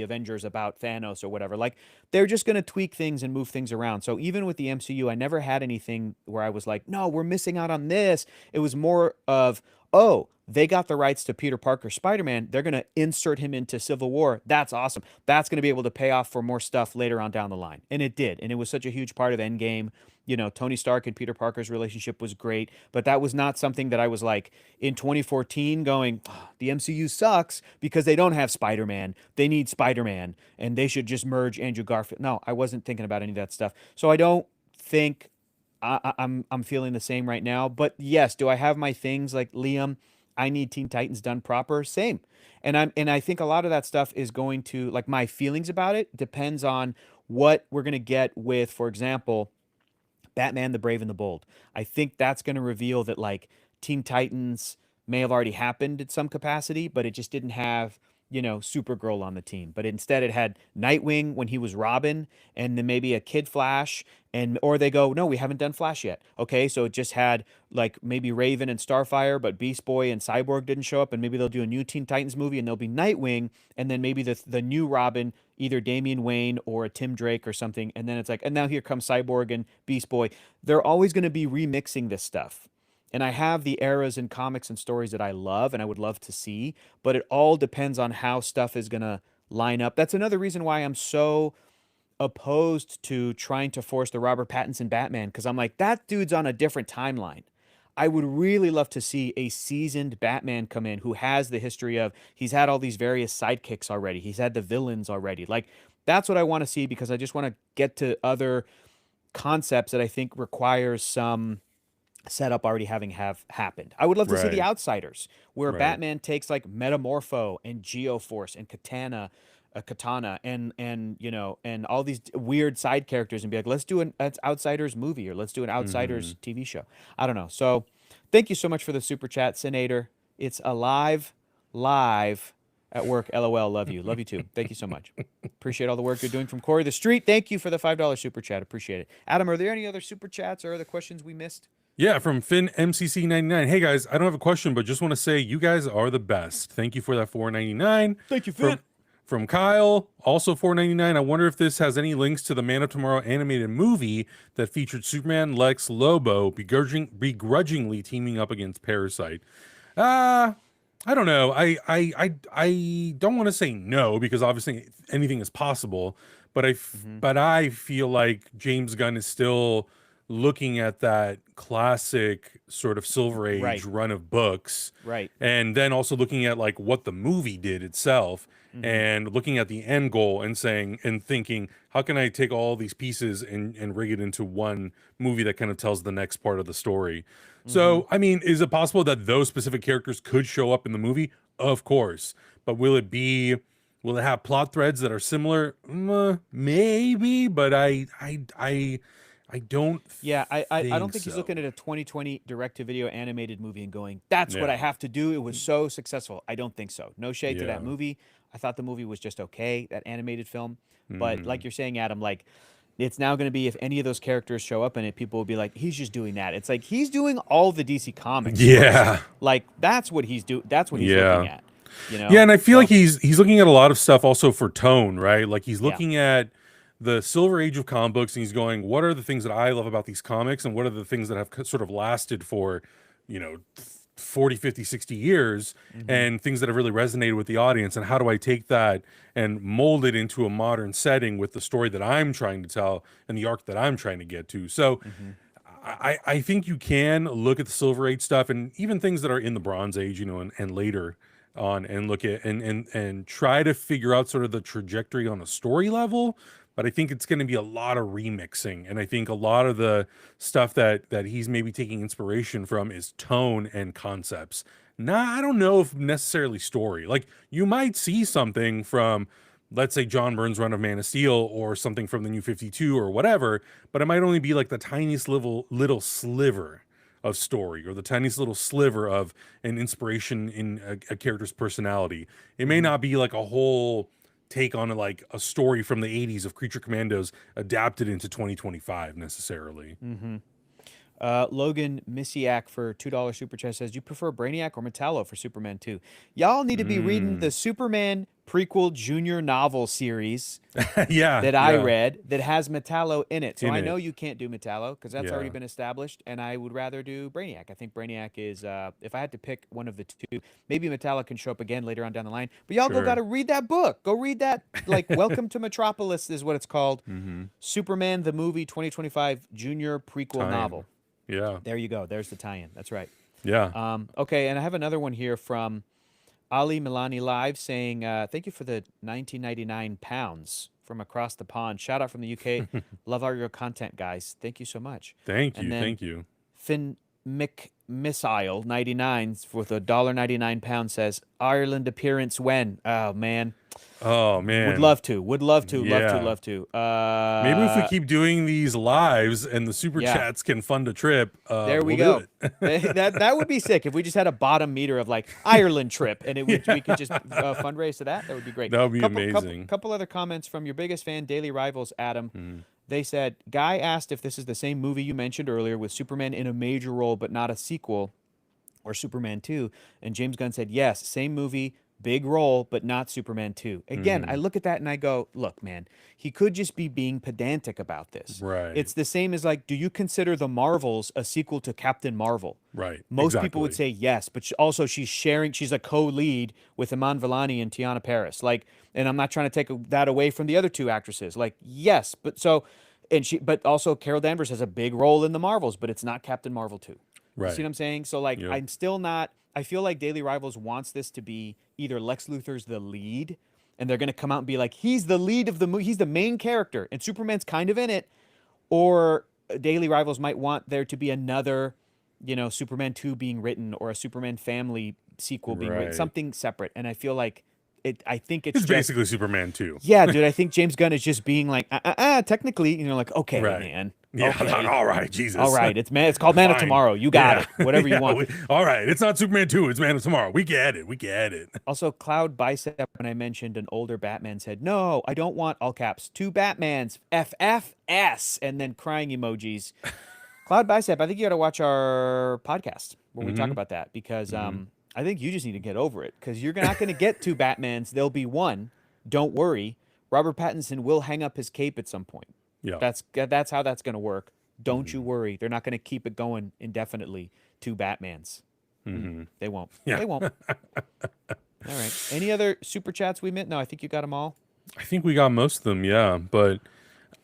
Avengers about Thanos or whatever. Like they're just going to tweak things and move things around. So even with the MCU, I never had anything where I was like, no, we're missing out on this. It was more of, oh, they got the rights to Peter Parker Spider-Man. They're going to insert him into Civil War. That's awesome. That's going to be able to pay off for more stuff later on down the line. And it did. And it was such a huge part of Endgame. Tony Stark and Peter Parker's relationship was great, but that was not something that I was like in 2014 going, "Oh, the MCU sucks because they don't have Spider-Man. They need Spider-Man and they should just merge Andrew Garfield." No, I wasn't thinking about any of that stuff. So I don't think I'm feeling the same right now. But yes, do I have my things like Liam? I need Teen Titans done proper. Same. And I think a lot of that stuff is going to like my feelings about it depends on what we're going to get with, for example, Batman the Brave and the Bold. I think that's going to reveal that like Teen Titans may have already happened in some capacity, but it just didn't have, Supergirl on the team. But instead it had Nightwing when he was Robin and then maybe a Kid Flash and or they go, "No, we haven't done Flash yet." Okay, so it just had like maybe Raven and Starfire, but Beast Boy and Cyborg didn't show up and maybe they'll do a new Teen Titans movie and there'll be Nightwing and then maybe the new Robin, either Damian Wayne or a Tim Drake or something, and then it's like, and now here comes Cyborg and Beast Boy. They're always going to be remixing this stuff. And I have the eras and comics and stories that I love and I would love to see, but it all depends on how stuff is going to line up. That's another reason why I'm so opposed to trying to force the Robert Pattinson Batman because I'm like, that dude's on a different timeline. I would really love to see a seasoned Batman come in who has the history of he's had all these various sidekicks already. He's had the villains already. Like that's what I want to see because I just want to get to other concepts that I think requires some setup already having have happened. I would love to see The Right. Outsiders, where Right. Batman takes like Metamorpho and Geoforce and Katana and and all these weird side characters and be like, let's do an Outsiders movie or let's do an Hmm. Outsiders TV show. I don't know. So, thank you so much for the super chat, Senator. It's alive, live at work. LOL. Love you too. Thank you so much. Appreciate all the work you're doing from Corey the Street. Thank you for the $5 super chat. Appreciate it. Adam, are there any other super chats or other questions we missed? Yeah, from Finn MCC 99. Hey guys, I don't have a question, but just want to say you guys are the best. Thank you for that 4.99. Thank you, Finn. From Kyle, also 4.99. I wonder if this has any links to the Man of Tomorrow animated movie that featured Superman Lex Lobo begrudgingly teaming up against Parasite. Uh I don't know. I don't want to say no because obviously anything is possible, but Hmm. I feel like James Gunn is still looking at that classic sort of Silver Age Right. run of books, Right. and then also looking at like what the movie did itself, Mm-hmm. and looking at the end goal and saying and thinking, how can I take all these pieces and rig it into one movie that kind of tells the next part of the story? Mm-hmm. So, I mean, is it possible that those specific characters could show up in the movie? Of course. But will it have plot threads that are similar? Maybe, but I don't Yeah, I don't think think he's so. looking at a 2020 direct-to-video animated movie and going, "That's what I Yeah. have to do. It was so successful." I don't think so. No shade to that Yeah. movie. I thought the movie was just okay, that animated film. But Hmm. like you're saying, Adam, like it's now going to be if any of those characters show up in it, people will be like, "He's just doing that." It's like he's doing all the DC comics first. Yeah. Like that's what he's do. That's what he's looking Yeah. at. Yeah, and I feel like So he's looking at a lot of stuff also for tone, right? Like he's yeah. looking at the Silver Age of comic books and he's going, what are the things that I love about these comics and what are the things that have sort of lasted for, you know, 40, 50, 60 years Mm-hmm. and things that have really resonated with the audience, and how do I take that and mold it into a modern setting with the story that I'm trying to tell and the arc that I'm trying to get to. So Mm-hmm. I think you can look at the Silver Age stuff and even things that are in the Bronze Age, you know, and later on, and look at and try to figure out sort of the trajectory on a story level. But I think it's going to be a lot of remixing, and I think a lot of the stuff that he's maybe taking inspiration from is tone and concepts. Nah, I don't know if necessarily story. Like you might see something from, let's say, John Byrne's run of Man of Steel or something from the New 52 or whatever, but it might only be like the tiniest little sliver of story or the tiniest little sliver of an inspiration in a character's personality. It may Mm-hmm. not be like a whole take on like a story from the 80s of Creature Commandos adapted into 2025 necessarily. Mm-hmm. Logan Missiak for $2 super chat says, "Do you prefer Brainiac or Metallo for Superman 2?" Y'all need to be reading the Mm. Superman prequel junior novel series Yeah, that I yeah, read that has Metallo in it. So in I it. know you can't do Metallo because that's already Yeah, been established, and I would rather do Brainiac. I think Brainiac is, if I had to pick one of the two, maybe Metallo can show up again later on down the line. But y'all go got sure. to read that book. Go read that. Like, Welcome to Metropolis is what it's called. Mm-hmm. Superman the movie 2025 junior prequel Time. novel. Yeah, There you go. There's the tie-in. That's right. yeah. Okay, and I have another one here from Ali Milani Live saying, "Thank you for the 1999 pounds from across the pond. Shout out from the UK. Love all your content, guys. Thank you so much." Thank And you, then thank you. Finn Missile 99 with $1.99 says, "Ireland appearance when?" Oh man, Oh would man, love to. Would love to. Love to. yeah. Love to. Maybe if we keep doing these lives and the super Yeah. chats can fund a trip, There we we'll do go. it. That would be sick if we just had a bottom meter of like Ireland trip and we could just fundraise to that. That would be great. That would be Couple amazing. couple other comments from your biggest fan, Daily Rivals, Adam. Mm. They said, "Guy asked if this is the same movie you mentioned earlier with Superman in a major role but not a sequel, or Superman 2." And James Gunn said, "Yes, same movie, big role, but not Superman 2." Again, I Hmm. look at that and I go, "Look, man, he could just be being pedantic about this." Right, It's the same as like, do you consider The Marvels a sequel to Captain Marvel? right, Most people would exactly. say yes, but also she's a co-lead with Iman Vellani and Tiana Paris. Like, and I'm not trying to take that away from the other two actresses. Like, yes, but so, but also Carol Danvers has a big role in the Marvels, but it's not Captain Marvel 2. You see Right. what I'm saying? So like, Yep. I'm still not. I feel like Daily Rivals wants this to be either Lex Luthor's the lead, and they're gonna come out and be like, he's the lead of the movie, he's the main character, and Superman's kind of in it, or Daily Rivals might want there to be another, Superman 2 being written or a Superman family sequel being written, Right. something separate. And I feel like I think it's It's just, basically Superman too. yeah, dude, I think James Gunn is just being like, technically, like, okay, Right. man, Yeah. okay. All right. All Jesus. right, it's called Man of Fine. Tomorrow. You got Yeah. it. Whatever you Yeah. want. All right. It's not Superman 2. It's Man of Tomorrow. We get it. We get it. Also, Cloud Bicep, when I mentioned an older Batman, said, "No, I don't want all caps. Two Batmans, FFS," and then crying emojis. Cloud Bicep, I think you got to watch our podcast where we talk Hmm. about that because Hmm. I think you just need to get over it because you're not going to get two Batmans. There'll be one. Don't worry. Robert Pattinson will hang up his cape at some point. Yeah. That's how that's going to work. Don't you Hmm. worry. They're not going to keep it going indefinitely. Two Batmans. Hmm. They won't. Yeah. They won't. All right. Any other super chats we missed? No, I think you got them all. I think we got most of them. Yeah. But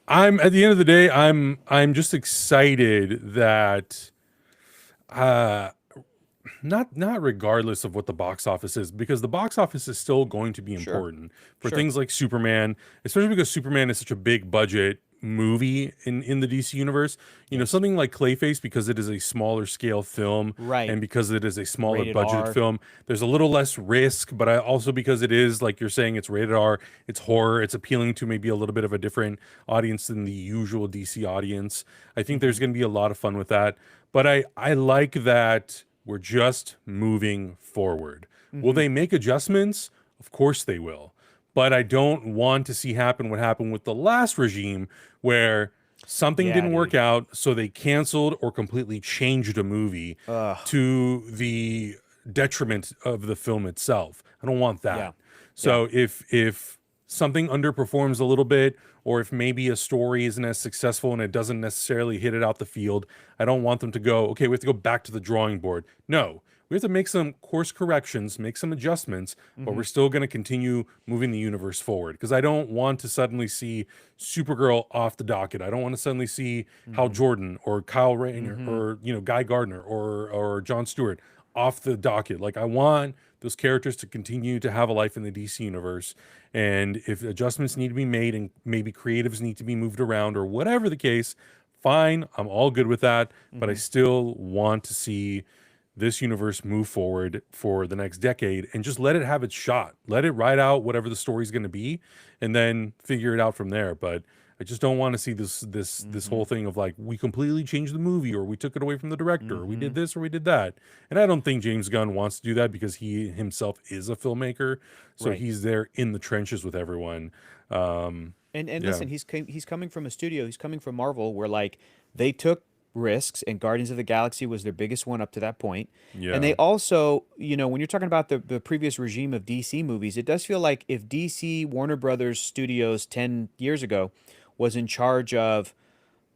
I'm at the end of the day, I'm just excited that uh not regardless of what the box office is, because the box office is still going to be Sure, important for sure. things like Superman, especially because Superman is such a big budget movie in the DC universe. You know, Yes. something like Clayface, because it is a smaller scale film Right. and because it is a smaller Rated budget R. film, there's a little less risk, but I also, because it is like you're saying, it's rated R, it's horror, it's appealing to maybe a little bit of a different audience than the usual DC audience. I think Hmm. there's going to be a lot of fun with that. But I like that we're just moving forward. Will Hmm. they make adjustments? Of course they will. But I don't want to see happen what happened with the last regime, where something Yeah, didn't work dude. out, so they canceled or completely changed a movie Ugh. to the detriment of the film itself. I don't want that. Yeah. Yeah. So if something underperforms a little bit, or if maybe a story isn't as successful and it doesn't necessarily hit it out the field, I don't want them to go, okay, we have to go back to the drawing board. No, we have to make some course corrections, make some adjustments, but Hmm. we're still going to continue moving the universe forward, because I don't want to suddenly see Supergirl off the docket. I don't want to suddenly see Hal Hmm. Jordan or Kyle Rayner Hmm. or Guy Gardner or John Stewart off the docket. Like, I want those characters to continue to have a life in the DC universe. And if adjustments need to be made and maybe creatives need to be moved around or whatever the case, fine. I'm all good with that. But I Hmm. still want to see this universe move forward for the next decade and just let it have its shot. Let it ride out whatever the story's going to be and then figure it out from there. But I just don't want to see this Hmm. whole thing of like, we completely changed the movie, or we took it away from the director, or we Hmm. did this or we did that. And I don't think James Gunn wants to do that, because he himself is a filmmaker, so Right. he's there in the trenches with everyone. And Yeah, listen, he's coming from a studio. He's coming from Marvel, where like they took risks, and Guardians of the Galaxy was their biggest one up to that point. And yeah, they also, when you're talking about the previous regime of DC movies, it does feel like if DC Warner Brothers Studios 10 years ago was in charge of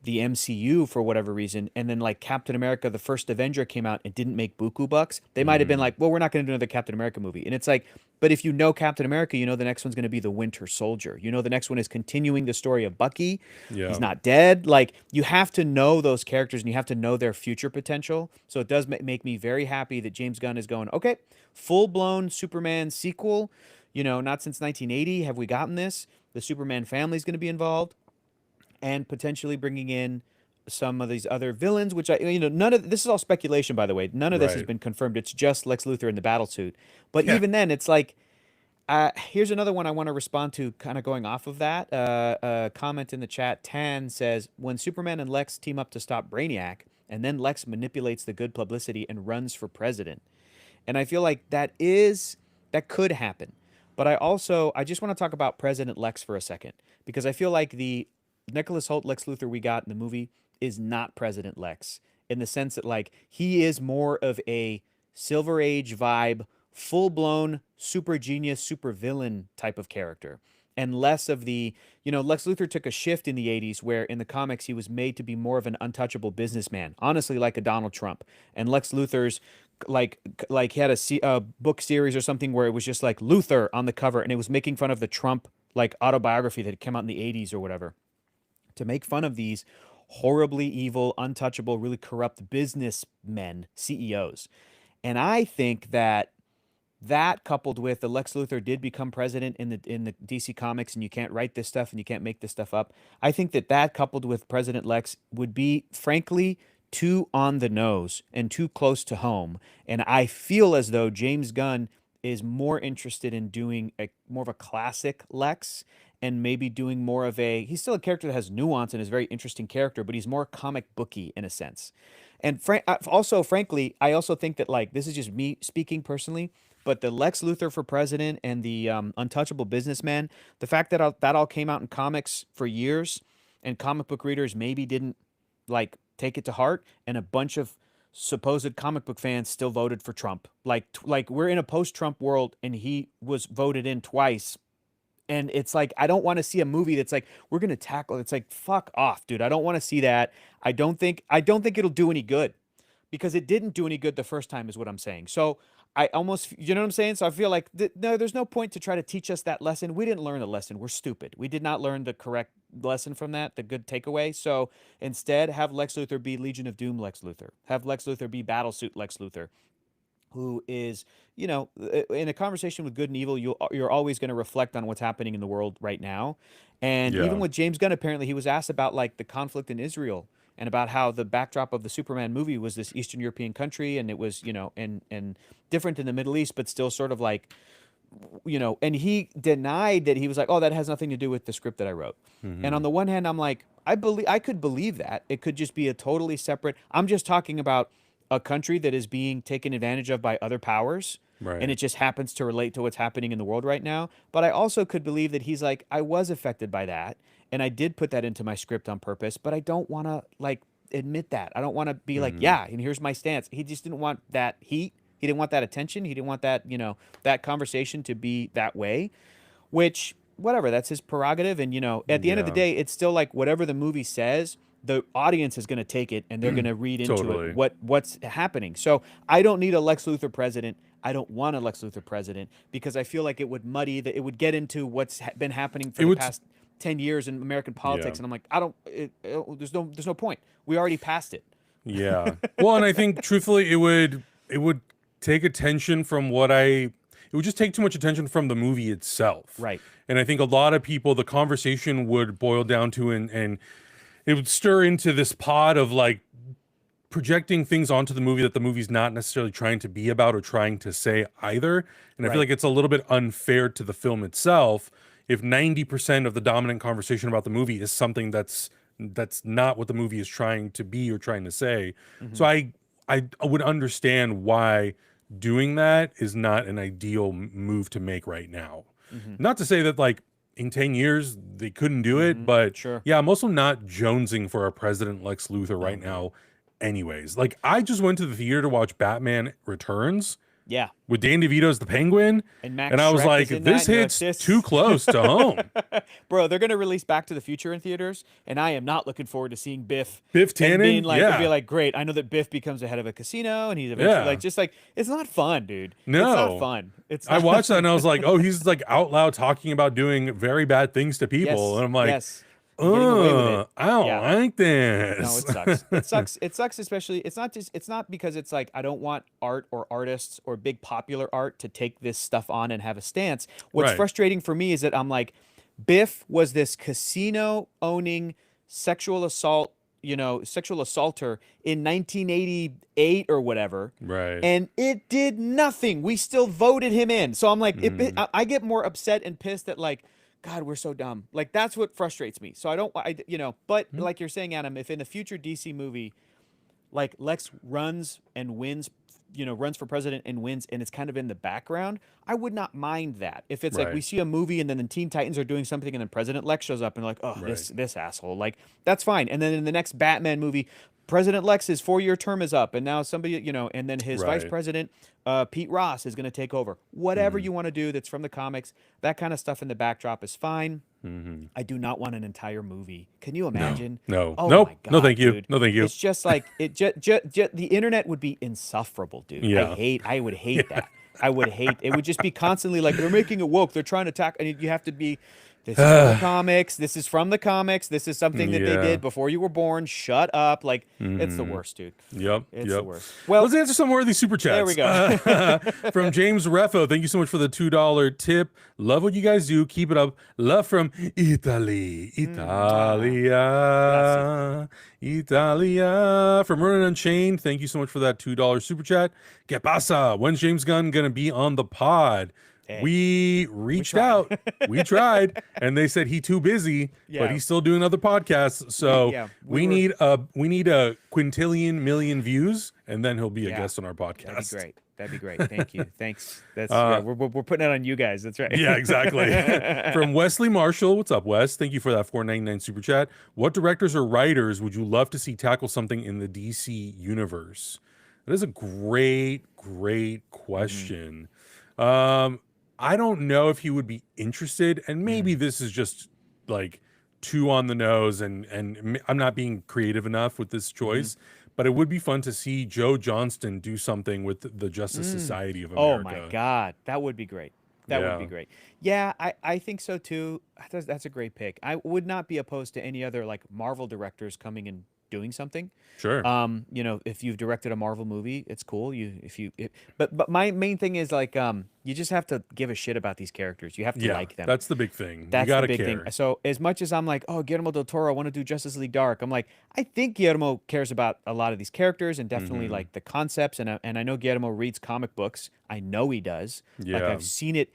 the MCU for whatever reason, and then like Captain America, the first Avenger came out and didn't make buku bucks, they might have been hmm, like, well, we're not going to do another Captain America movie. And it's like, but if you know Captain America, you know the next one's going to be the Winter Soldier. You know the next one is continuing the story of Bucky. He's yeah, not dead. Like you have to know those characters and you have to know their future potential. So it does make me very happy that James Gunn is going, okay, full blown Superman sequel. Not since 1980 have we gotten this. The Superman family is going to be involved and potentially bringing in some of these other villains, which none of this is all speculation, by the way. None of this has right, been confirmed. It's just Lex Luthor in the battle suit. But yeah, even then, it's like, here's another one I want to respond to, kind of going off of that. Comment in the chat. Tan says, when Superman and Lex team up to stop Brainiac, and then Lex manipulates the good publicity and runs for president. And I feel like that could happen. But I just want to talk about President Lex for a second, because I feel like the Nicholas Holt Lex Luthor we got in the movie is not President Lex, in the sense that like he is more of a Silver Age vibe, full blown super genius, super villain type of character. And less of Lex Luthor took a shift in the 80s where in the comics he was made to be more of an untouchable businessman, honestly, like a Donald Trump. And Lex Luthor's like he had a book series or something where it was just like Luthor on the cover, and it was making fun of the Trump like autobiography that had come out in the 80s or whatever, to make fun of these horribly evil, untouchable, really corrupt businessmen, CEOs. And I think that coupled with the Lex Luthor did become president in the DC comics, and you can't write this stuff and you can't make this stuff up. I think that coupled with President Lex would be, frankly, too on the nose and too close to home. And I feel as though James Gunn is more interested in doing more of a classic Lex, and maybe doing more of he's still a character that has nuance and is a very interesting character, but he's more comic booky in a sense. And also, frankly, I also think that like this is just me speaking personally, but the Lex Luthor for president and the untouchable businessman, the fact that that all came out in comics for years, and comic book readers maybe didn't like take it to heart, and a bunch of supposed comic book fans still voted for Trump. Like we're in a post-Trump world, and he was voted in twice, and it's like I don't want to see a movie that's like we're gonna tackle. It's like fuck off, dude. I don't want to see that. I don't think it'll do any good, because it didn't do any good the first time, is what I'm saying. So I almost, you know what I'm saying? So I feel like no, there's no point to try to teach us that lesson. We didn't learn the lesson. We're stupid. We did not learn the correct lesson from that, the good takeaway. So instead, have Lex Luthor be Legion of Doom Lex Luthor. Have Lex Luthor be Battlesuit Lex Luthor, who is, in a conversation with good and evil, you're always going to reflect on what's happening in the world right now. And even Yeah. with James Gunn, apparently he was asked about like the conflict in Israel and about how the backdrop of the Superman movie was this Eastern European country, and it was, and different in the Middle East, but still sort of like, and he denied that. He was like, "Oh, that has nothing to do with the script that I wrote." And on Hmm. the one hand, I'm like, I could believe that. It could just be a totally separate. I'm just talking about a country that is being taken advantage of by other powers, and Right. it just happens to relate to what's happening in the world right now. But I also could believe that he's like, I was affected by that, and I did put that into my script on purpose, but I don't want to like admit that. I don't want to be like, Hmm. yeah, and here's my stance. He just didn't want that heat. He didn't want that attention. He didn't want that, that conversation to be that way, which whatever, that's his prerogative. And at the end of the Yeah. day, it's still like whatever the movie says, the audience is going to take it and they're going to read into it Totally. what's happening. So I don't need a Lex Luthor president. I don't want a Lex Luthor president because I feel like it would muddy that, it would get into what's been happening for It the would. past 10 years in American Yeah. politics, and I'm like, I don't there's no point. We already passed it. Yeah. Well, and I think truthfully, it would take attention from it would just take too much attention from the movie itself. Right. And I think a lot of people, the conversation would boil down to, and it would stir into this pod of like projecting things onto the movie that the movie's not necessarily trying to be about or trying to say either. And I feel Right. like it's a little bit unfair to the film itself if 90% of the dominant conversation about the movie is something that's not what the movie is trying to be or trying to say. Hmm. So I would understand why doing that is not an ideal move to make right now. Hmm. Not to say that like in 10 years they couldn't do it, Hmm. but Sure. yeah, I'm also not jonesing for a President Lex Luthor No, right dude. now anyways. Like I just went to the theater to watch Batman Returns Yeah. with Dan DeVito's the Penguin, And Max and I was Schreck like, is in that, this and you're like, hits too this, close to home. bro, they're gonna release Back to the Future in theaters, and I am not looking forward to seeing Biff Biff and being Tannen, like, and be yeah, like, great, I know that Biff becomes the head of a casino, and he's eventually yeah. like, just like, it's not fun, dude. It's not No, fun. It's I not. watched that and I was like, oh, he's like out loud talking about doing very bad things to people, and Yes, I'm like, yes, and getting away with it. I don't Yeah. like No, this. it sucks. It sucks. It sucks, especially. It's not because it's like I don't want art or artists or big popular art to take this stuff on and have a stance. What's Right. frustrating for me is that I'm like, Biff was this casino owning sexual assault, sexual assaulter in 1988 or whatever. Right. And it did nothing. We still voted him in. So I'm like, Mm. I get more upset and pissed at like, God, we're so dumb. Like that's what frustrates me. So I don't, but Mm. like you're saying, Adam, if in a future DC movie, like Lex runs and wins, runs for president and wins, and it's kind of in the background, I would not mind that. If it's like we Right. see a movie and then the Teen Titans are doing something and then President Lex shows up and like, oh, Right. this asshole, like that's fine. And then in the next Batman movie, President Lex's 4-year term is up, and now somebody, and then his vice Right. president, Pete Ross, is going to take over. Whatever Mm. you want to do that's from the comics, that kind of stuff in the backdrop is fine. Hmm. I do not want an entire movie. Can you No. imagine? No. Oh Nope. my No, god, thank you. dude. No, thank you. It's just like the internet would be insufferable, dude. Yeah. I would hate that. I would hate it would just be constantly like they're making it woke. They're trying to attack, and you have to be, this is from the comics. This is from the comics. This is something that they Yeah. did before you were born. Shut up. Like it's the Mhm. worst, dude. Yep. It's Yep. the worst. Well, Let's answer some more of these super chats. there we go. From James Refo, thank you so much for the $2 tip. Love what you guys do. Keep it up. Love from Italy. Italia. Italia. From Ronan Unchained, thank you so much for that $2 super chat. Que pasa? When's James Gunn going to be on the pod? Hey, We reached tried. out. We tried. And they said he too busy, but Yeah. he's still doing other podcasts. So Yeah, we were- need a quintillion million views, and then he'll be a Yeah. guest on our That'd be podcast. great. That'd be great. Thank you. Thanks. That's yeah, we're putting it on you guys. That's right. Yeah, exactly. From Wesley Marshall, what's up, Wes? Thank you for that $4.99 super chat. What directors or writers would you love to see tackle something in the DC universe? That is a great question. I don't know if he would be interested, and maybe this is just like too on the nose, and I'm not being creative enough with this choice. but it would be fun to see Joe Johnston do something with the Justice Society of Oh my America. God, that would be great. That would be Yeah, great. Yeah, I think so too. That's a great pick. I would not be opposed to any other like Marvel directors coming and doing something. sure. If you've directed a Marvel movie, it's cool. But my main thing is like you just have to give a shit about these characters. You have to Yeah, like them. that's the big thing. You That's the gotta big thing. care. So as much as I'm like, oh, Guillermo del Toro, I want to do Justice League Dark. I'm like, I think Guillermo cares about a lot of these characters and definitely Hmm. like the concepts. And I know Guillermo reads comic books. I know he does. Like Yeah. I've seen it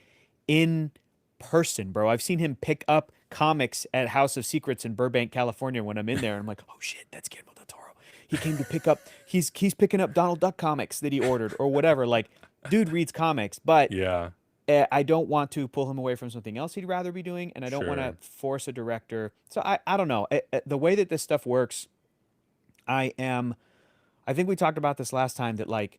in person, bro. I've seen him pick up comics at House of Secrets in Burbank, California. When I'm in there, and I'm like, oh shit, that's Guillermo del Toro. He came to pick up. He's picking up Donald Duck comics that he ordered or whatever. Like, dude reads comics, but Yeah. I don't want to pull him away from something else he'd rather be doing, and I don't want to Sure. force a director. So I don't know. The way that this stuff works, I am. I think we talked about this last time that like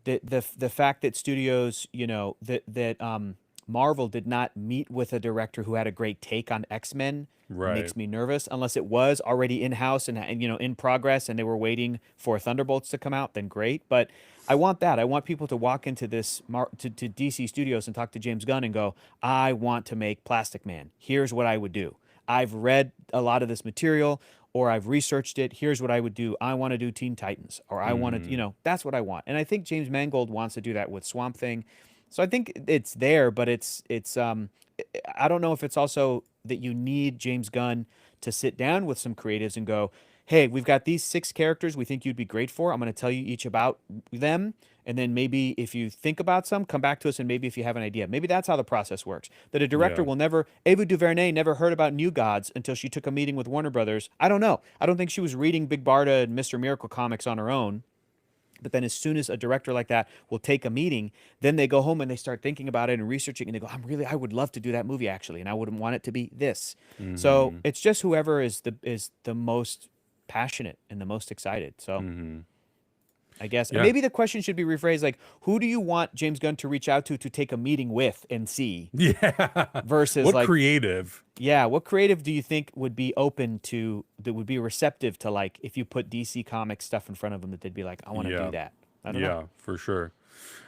the fact that studios, that Marvel did not meet with a director who had a great take on X-Men Right. makes me nervous unless it was already in-house and in progress and they were waiting for Thunderbolts to come out, then great. But I want that. I want people to walk into to DC Studios and talk to James Gunn and go, I want to make Plastic Man. Here's what I would do. I've read a lot of this material or I've researched it. Here's what I would do. I want to do Teen Titans or I want to, Hmm. that's what I want. And I think James Mangold wants to do that with Swamp Thing. So I think it's there, but I don't know if it's also that you need James Gunn to sit down with some creatives and go, hey, we've got these 6 characters we think you'd be great for. I'm going to tell you each about them. And then maybe if you think about some, come back to us. And maybe if you have an idea, maybe that's how the process works. That a director Yeah. will never, Ava DuVernay never heard about New Gods until she took a meeting with Warner Brothers. I don't know. I don't think she was reading Big Barda and Mr. Miracle comics on her own. But then as soon as a director like that will take a meeting, then they go home and they start thinking about it and researching and they go, I would love to do that movie actually. And I wouldn't want it to be this. So Hmm. it's just whoever is the most passionate and the most excited. So Hmm. I guess Yeah. maybe the question should be rephrased like, who do you want James Gunn to reach out to take a meeting with and see Yeah. versus What like, creative? yeah, what creative do you think would be open to, that would be receptive to like, if you put DC Comics stuff in front of them that they'd be like, I want to Yeah. do that. I don't know. Yeah, for sure.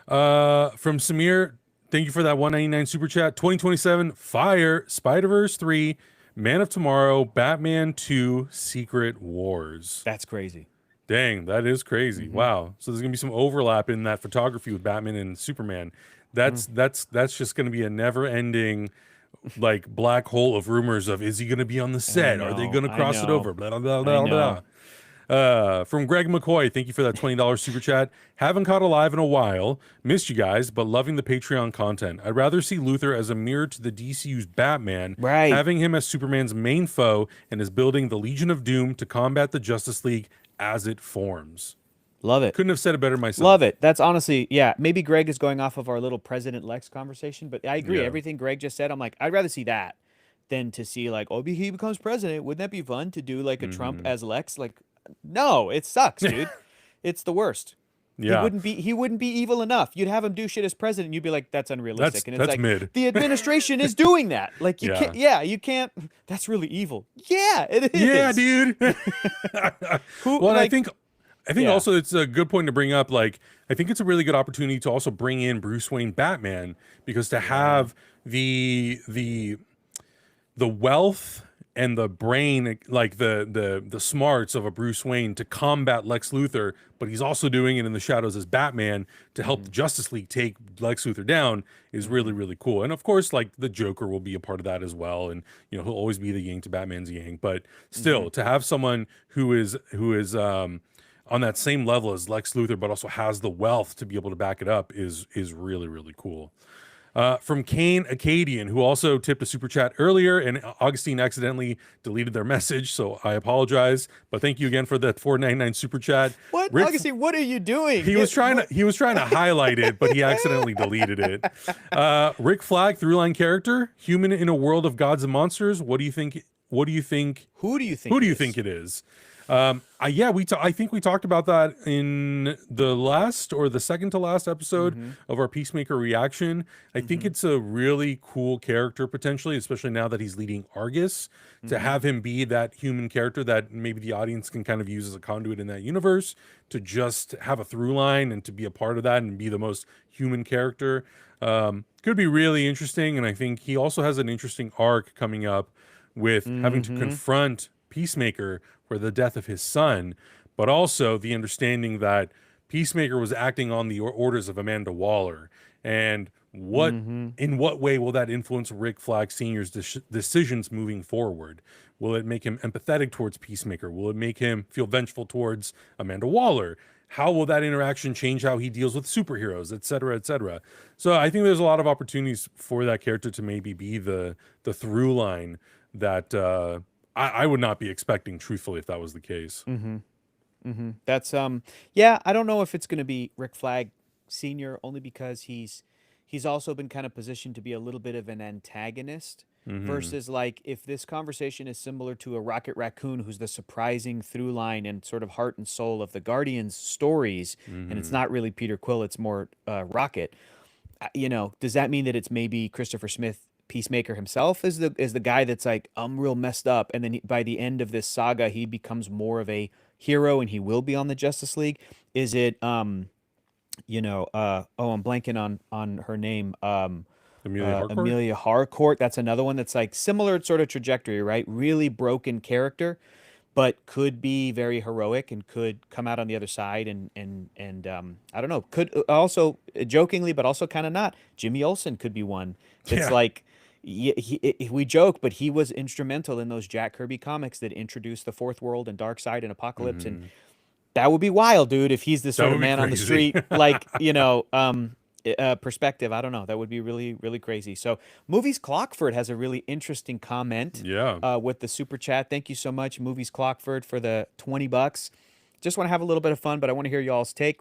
From Samir, thank you for that 199 super chat. 2027 Fire, Spider-Verse 3, Man of Tomorrow, Batman 2, Secret Wars. That's crazy. Dang, that is crazy. Hmm. Wow. So there's gonna be some overlap in that photography with Batman and Superman. That's just gonna be a never-ending like black hole of rumors of is he gonna be on the set? Are they gonna I cross it know, over? Blah blah blah I blah blah. know. From Greg McCoy, thank you for that $20 super chat. Haven't caught a live in a while. Missed you guys, but loving the Patreon content. I'd rather see Luthor as a mirror to the DCU's Batman, Right. having him as Superman's main foe and is building the Legion of Doom to combat the Justice League as it forms. Love it. Couldn't have said it better myself. Love it. That's honestly, yeah. Maybe Greg is going off of our little President Lex conversation, but I agree. Yeah. Everything Greg just said, I'm like, I'd rather see that than to see like, oh, he becomes president. Wouldn't that be fun to do like a Trump Mhm. as Lex? Like, no, it sucks, dude. It's the worst. Yeah. He wouldn't be evil enough. You'd have him do shit as president. And you'd be like, that's unrealistic. And it's That's like mid. the administration is doing that. Like you Yeah. can't. Yeah, you can't. That's really evil. Yeah, it is. Yeah, dude. Who? Well, and like, I think yeah. also it's a good point to bring up. Like, I think it's a really good opportunity to also bring in Bruce Wayne Batman because to have the wealth and the brain, like the smarts of a Bruce Wayne to combat Lex Luthor, but he's also doing it in the shadows as Batman to help the Justice League take Lex Luthor down is really, really cool. And of course, like the Joker will be a part of that as well. And you know, he'll always be the yang to Batman's yang. But still, to have someone who is on that same level as Lex Luthor, but also has the wealth to be able to back it up is really, really cool. From Kane Acadian, who also tipped a super chat earlier, and Augustine accidentally deleted their message, so I apologize. But thank you again for that 499 super chat. What, Rick, Augustine? What are you doing? he was trying to highlight it, but he accidentally deleted it. Rick Flag, throughline character, human in a world of gods and monsters. What do you think? What do you think? Who do you think? Who do it you is? think it is? Yeah, I think we talked about that in the last or the second to last episode Mm-hmm. of our Peacemaker reaction. I think Mm-hmm. it's a really cool character potentially, especially now that he's leading Argus, to Mm-hmm. have him be that human character that maybe the audience can kind of use as a conduit in that universe to just have a through line and to be a part of that and be the most human character. Could be really interesting, and I think he also has an interesting arc coming up with having to Mm-hmm. confront Peacemaker for the death of his son, but also the understanding that Peacemaker was acting on the orders of Amanda Waller, and Mm-hmm. in what way will that influence Rick Flag Sr.'s decisions moving forward? Will it make him empathetic towards Peacemaker? Will it make him feel vengeful towards Amanda Waller? How will that interaction change how he deals with superheroes, et cetera, et cetera? So I think there's a lot of opportunities for that character to maybe be the through line that I would not be expecting, truthfully, if that was the case. Mm-hmm. Mm-hmm. That's yeah, I don't know if it's gonna be Rick Flag Senior, only because he's also been kind of positioned to be a little bit of an antagonist, Hmm. versus like if this conversation is similar to a Rocket Raccoon who's the surprising through line and sort of heart and soul of the Guardians stories, and it's Hmm. not really Peter Quill, it's more Rocket. Does that mean that it's maybe Christopher Smith Peacemaker himself is the guy that's like, I'm real messed up, and then by the end of this saga he becomes more of a hero and he will be on the Justice League? Is it oh, I'm blanking on her name, Amelia Harcourt. Amelia Harcourt. That's another one that's like similar sort of trajectory, right? Really broken character, but could be very heroic and could come out on the other side, and I don't know, could also jokingly but also kind of not. Jimmy Olsen could be one that's Yeah. like, we joke, but he was instrumental in those Jack Kirby comics that introduced the Fourth World and Dark Side and Apocalypse, and Hmm. that would be wild, dude, if he's the That sort of would be man on the crazy. street, like, perspective. I don't know. That would be really, really crazy. So, Movies Clockford has a really interesting comment Yeah. with the super chat. Thank you so much, Movies Clockford, for the $20. Just want to have a little bit of fun, but I want to hear y'all's take.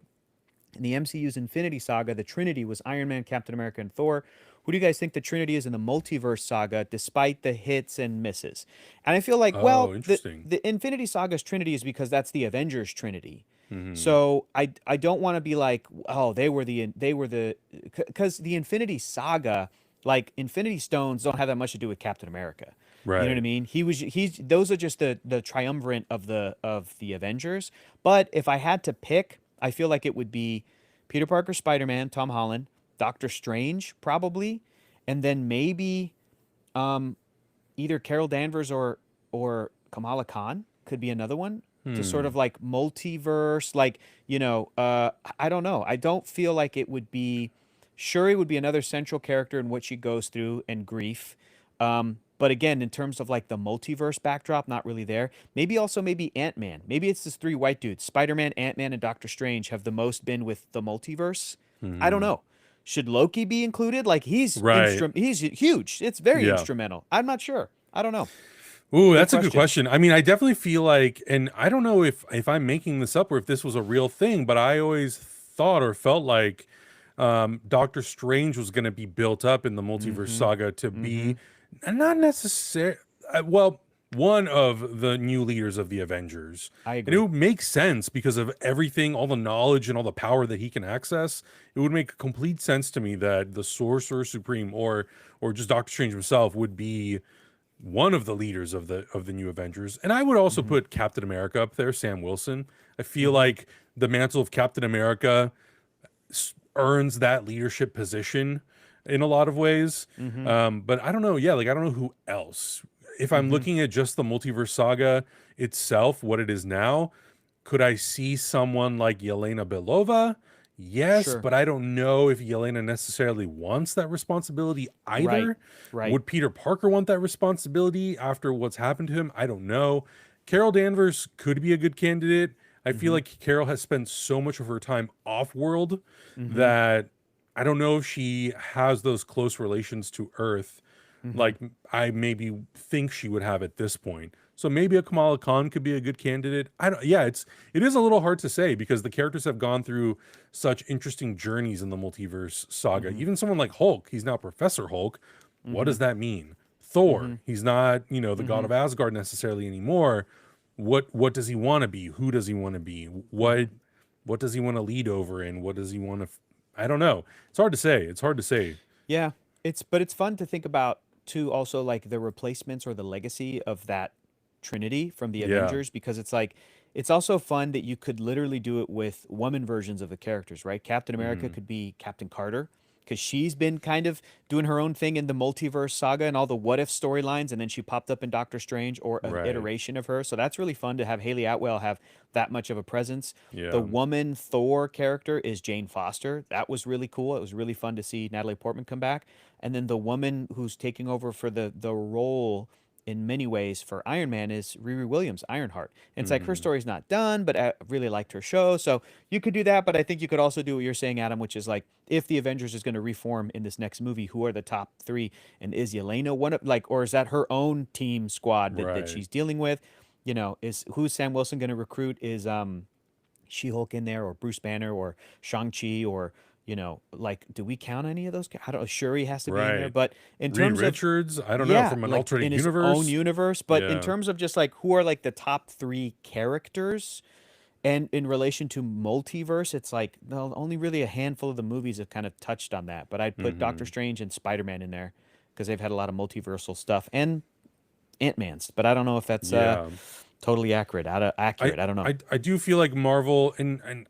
In the MCU's Infinity Saga, the Trinity was Iron Man, Captain America, and Thor. Who do you guys think the Trinity is in the Multiverse Saga, despite the hits and misses? And I feel like, Oh, well, the interesting. the Infinity Saga's Trinity is because that's the Avengers Trinity. Hmm. So I don't want to be like, oh, they were the because the Infinity Saga, like Infinity Stones don't have that much to do with Captain America. You know what I Right. mean? He's those are just the triumvirate of the Avengers. But if I had to pick, I feel like it would be Peter Parker, Spider-Man, Tom Holland, Doctor Strange, probably, and then maybe um, either Carol Danvers or Kamala Khan could be another one to sort Hmm. of like multiverse, like, I don't know. I don't feel like it would be. Shuri would be another central character in what she goes through and grief. But again, in terms of like the multiverse backdrop, not really there. Maybe Ant-Man. Maybe it's just three white dudes. Spider-Man, Ant-Man, and Doctor Strange have the most been with the multiverse. I don't Hmm. know. Should Loki be included? Like Right. he's huge. It's very Yeah. instrumental. I'm not sure. I don't know. Ooh, Good that's a good question. question. I mean, I definitely feel like, and I don't know if I'm making this up or if this was a real thing, but I always thought or felt like Doctor Strange was going to be built up in the multiverse Mm-hmm. saga to Mm-hmm. be not necessarily, well, one of the new leaders of the Avengers. I And it agree. would make sense because of everything, all the knowledge and all the power that he can access. It would make complete sense to me that the Sorcerer Supreme or just Doctor Strange himself would be one of the leaders of the new Avengers. And I would also Mm-hmm. put Captain America up there, Sam Wilson. I feel Mm-hmm. like the mantle of Captain America earns that leadership position in a lot of ways. Mm-hmm. But I don't know. Yeah, like I don't know who else. If I'm Mm-hmm. looking at just the multiverse saga itself, what it is now, could I see someone like Yelena Belova? Yes, Sure. but I don't know if Yelena necessarily wants that responsibility Right. either. Right. Would Peter Parker want that responsibility after what's happened to him? I don't know. Carol Danvers could be a good candidate. I feel Mm-hmm. like Carol has spent so much of her time off world Mm-hmm. that I don't know if she has those close relations to Earth Mm-hmm. like I maybe think she would have at this point. So maybe a Kamala Khan could be a good candidate. I don't, yeah, it is a little hard to say because the characters have gone through such interesting journeys in the multiverse saga. Mm-hmm. Even someone like Hulk, he's now Professor Hulk. What Mm-hmm. does that mean? Thor, Mm-hmm. he's not, the god Mm-hmm. of Asgard necessarily anymore. what does he want to be? Who does he want to be? What does he want to lead over, and what does he want to? I don't know. It's hard to say. It's hard to say. Yeah, it's fun to think about too. Also, like the replacements or the legacy of that Trinity from the Yeah. Avengers, because it's like it's also fun that you could literally do it with woman versions of the characters, right? Captain America Hmm. could be Captain Carter because she's been kind of doing her own thing in the multiverse saga and all the what if storylines, and then she popped up in Doctor Strange or an Right. iteration of her. So that's really fun to have Haley Atwell have that much of a presence. The Yeah. woman Thor character is Jane Foster. That was really cool. It was really fun to see Natalie Portman come back. And then the woman who's taking over for the role in many ways for Iron Man is Riri Williams, Ironheart. And it's like her Hmm. story's not done, but I really liked her show. So you could do that, but I think you could also do what you're saying, Adam, which is like if the Avengers is going to reform in this next movie, who are the top three? And is Yelena one of like, or is that her own team squad that Right. she's dealing with? You know, is who's Sam Wilson going to recruit? Is She-Hulk in there, or Bruce Banner, or Shang-Chi, or like, do we count any of those? I don't know. Shuri has to be in there, Right. but in Reed terms of Richards. I don't know, yeah, from an like alternate in his own universe. universe, but in Yeah. terms of just like who are like the top three characters, and in relation to multiverse, it's like well, only really a handful of the movies have kind of touched on that. But I'd put Doctor Hmm. Strange and Spider-Man in there because they've had a lot of multiversal stuff, and Ant-Man's. But I don't know if that's Yeah. totally accurate. I, Accurate. I don't know. I do feel like Marvel, and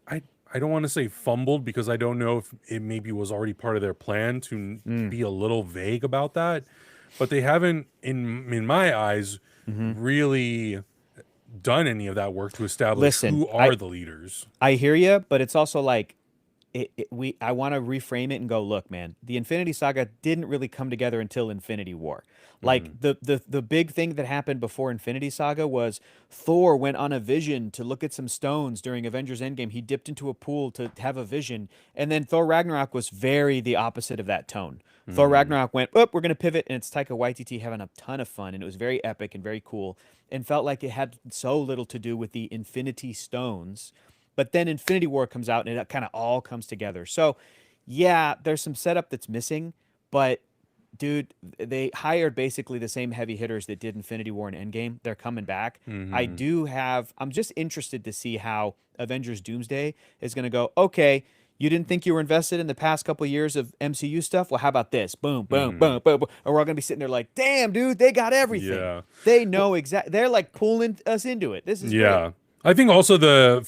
I don't want to say fumbled because I don't know if it maybe was already part of their plan to Mm. be a little vague about that, but they haven't, in my eyes, Hmm. really done any of that work to establish Listen, who are the leaders. I hear you, but it's also like I want to reframe it and go, look, man, the Infinity Saga didn't really come together until Infinity War. Like Hmm. the big thing that happened before Infinity Saga was Thor went on a vision to look at some stones during Avengers Endgame. He dipped into a pool to have a vision, and then Thor Ragnarok was very the opposite of that tone. Thor Hmm. Ragnarok went, oh, we're gonna pivot, and it's Taika Waititi having a ton of fun, and it was very epic and very cool, and felt like it had so little to do with the Infinity Stones. But then Infinity War comes out and it kind of all comes together. So, yeah, there's some setup that's missing, but dude, they hired basically the same heavy hitters that did Infinity War and Endgame. They're coming back. Hmm. I'm just interested to see how Avengers Doomsday is going to go. Okay, you didn't think you were invested in the past couple of years of MCU stuff? Well, how about this? Boom, boom, Hmm. boom, boom, boom. And we're all going to be sitting there like, damn, dude, they got everything. Yeah. They know exactly. They're like pulling us into it. This is great. Yeah. I think also the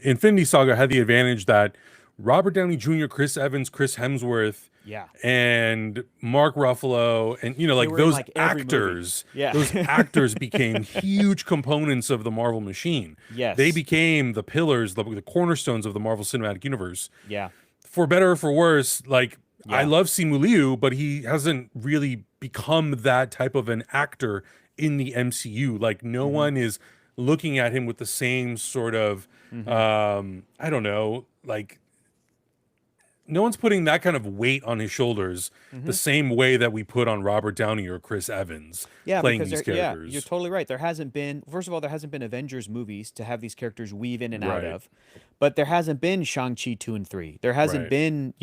Infinity Saga had the advantage that Robert Downey Jr., Chris Evans, Chris Hemsworth, Yeah. and Mark Ruffalo, and They like were in like every movie. Yeah. those actors became huge components of the Marvel machine. They Yes. became the pillars, the cornerstones of the Marvel Cinematic Universe. Yeah. For better or for worse, like I Yeah. love Simu Liu, but he hasn't really become that type of an actor in the MCU. Like no Mm-hmm. one is looking at him with the same sort of Mm-hmm. I don't know, like no one's putting that kind of weight on his shoulders the Mm-hmm. same way that we put on Robert Downey or Chris Evans Yeah, playing because these you're characters. totally right. There hasn't been, first of all, there hasn't been Avengers movies to have these characters weave in and out Right, of, but there hasn't been Shang-Chi 2 and 3. There hasn't right. been,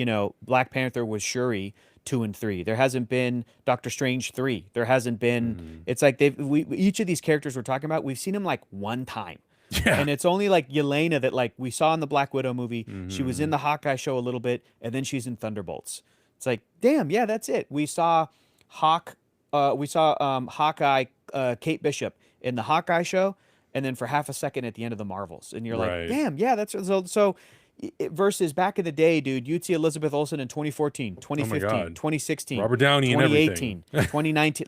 Black Panther with Shuri 2 and 3. There hasn't been Doctor Strange 3. There hasn't been, Hmm. it's like each of these characters we're talking about, we've seen them like one time. Yeah. And it's only like Yelena that like we saw in the Black Widow movie. She was in Hmm. the Hawkeye show a little bit, and then she's in Thunderbolts. It's like, damn, yeah, that's it. We saw Hawkeye, Kate Bishop in the Hawkeye show, and then for half a second at the end of the Marvels, and you're like, Right. damn, yeah, that's so. Versus back in the day, dude, you'd see Elizabeth Olsen in 2014, Oh my 2015, God. 2016, Robert Downey and everything. 2018, 2019.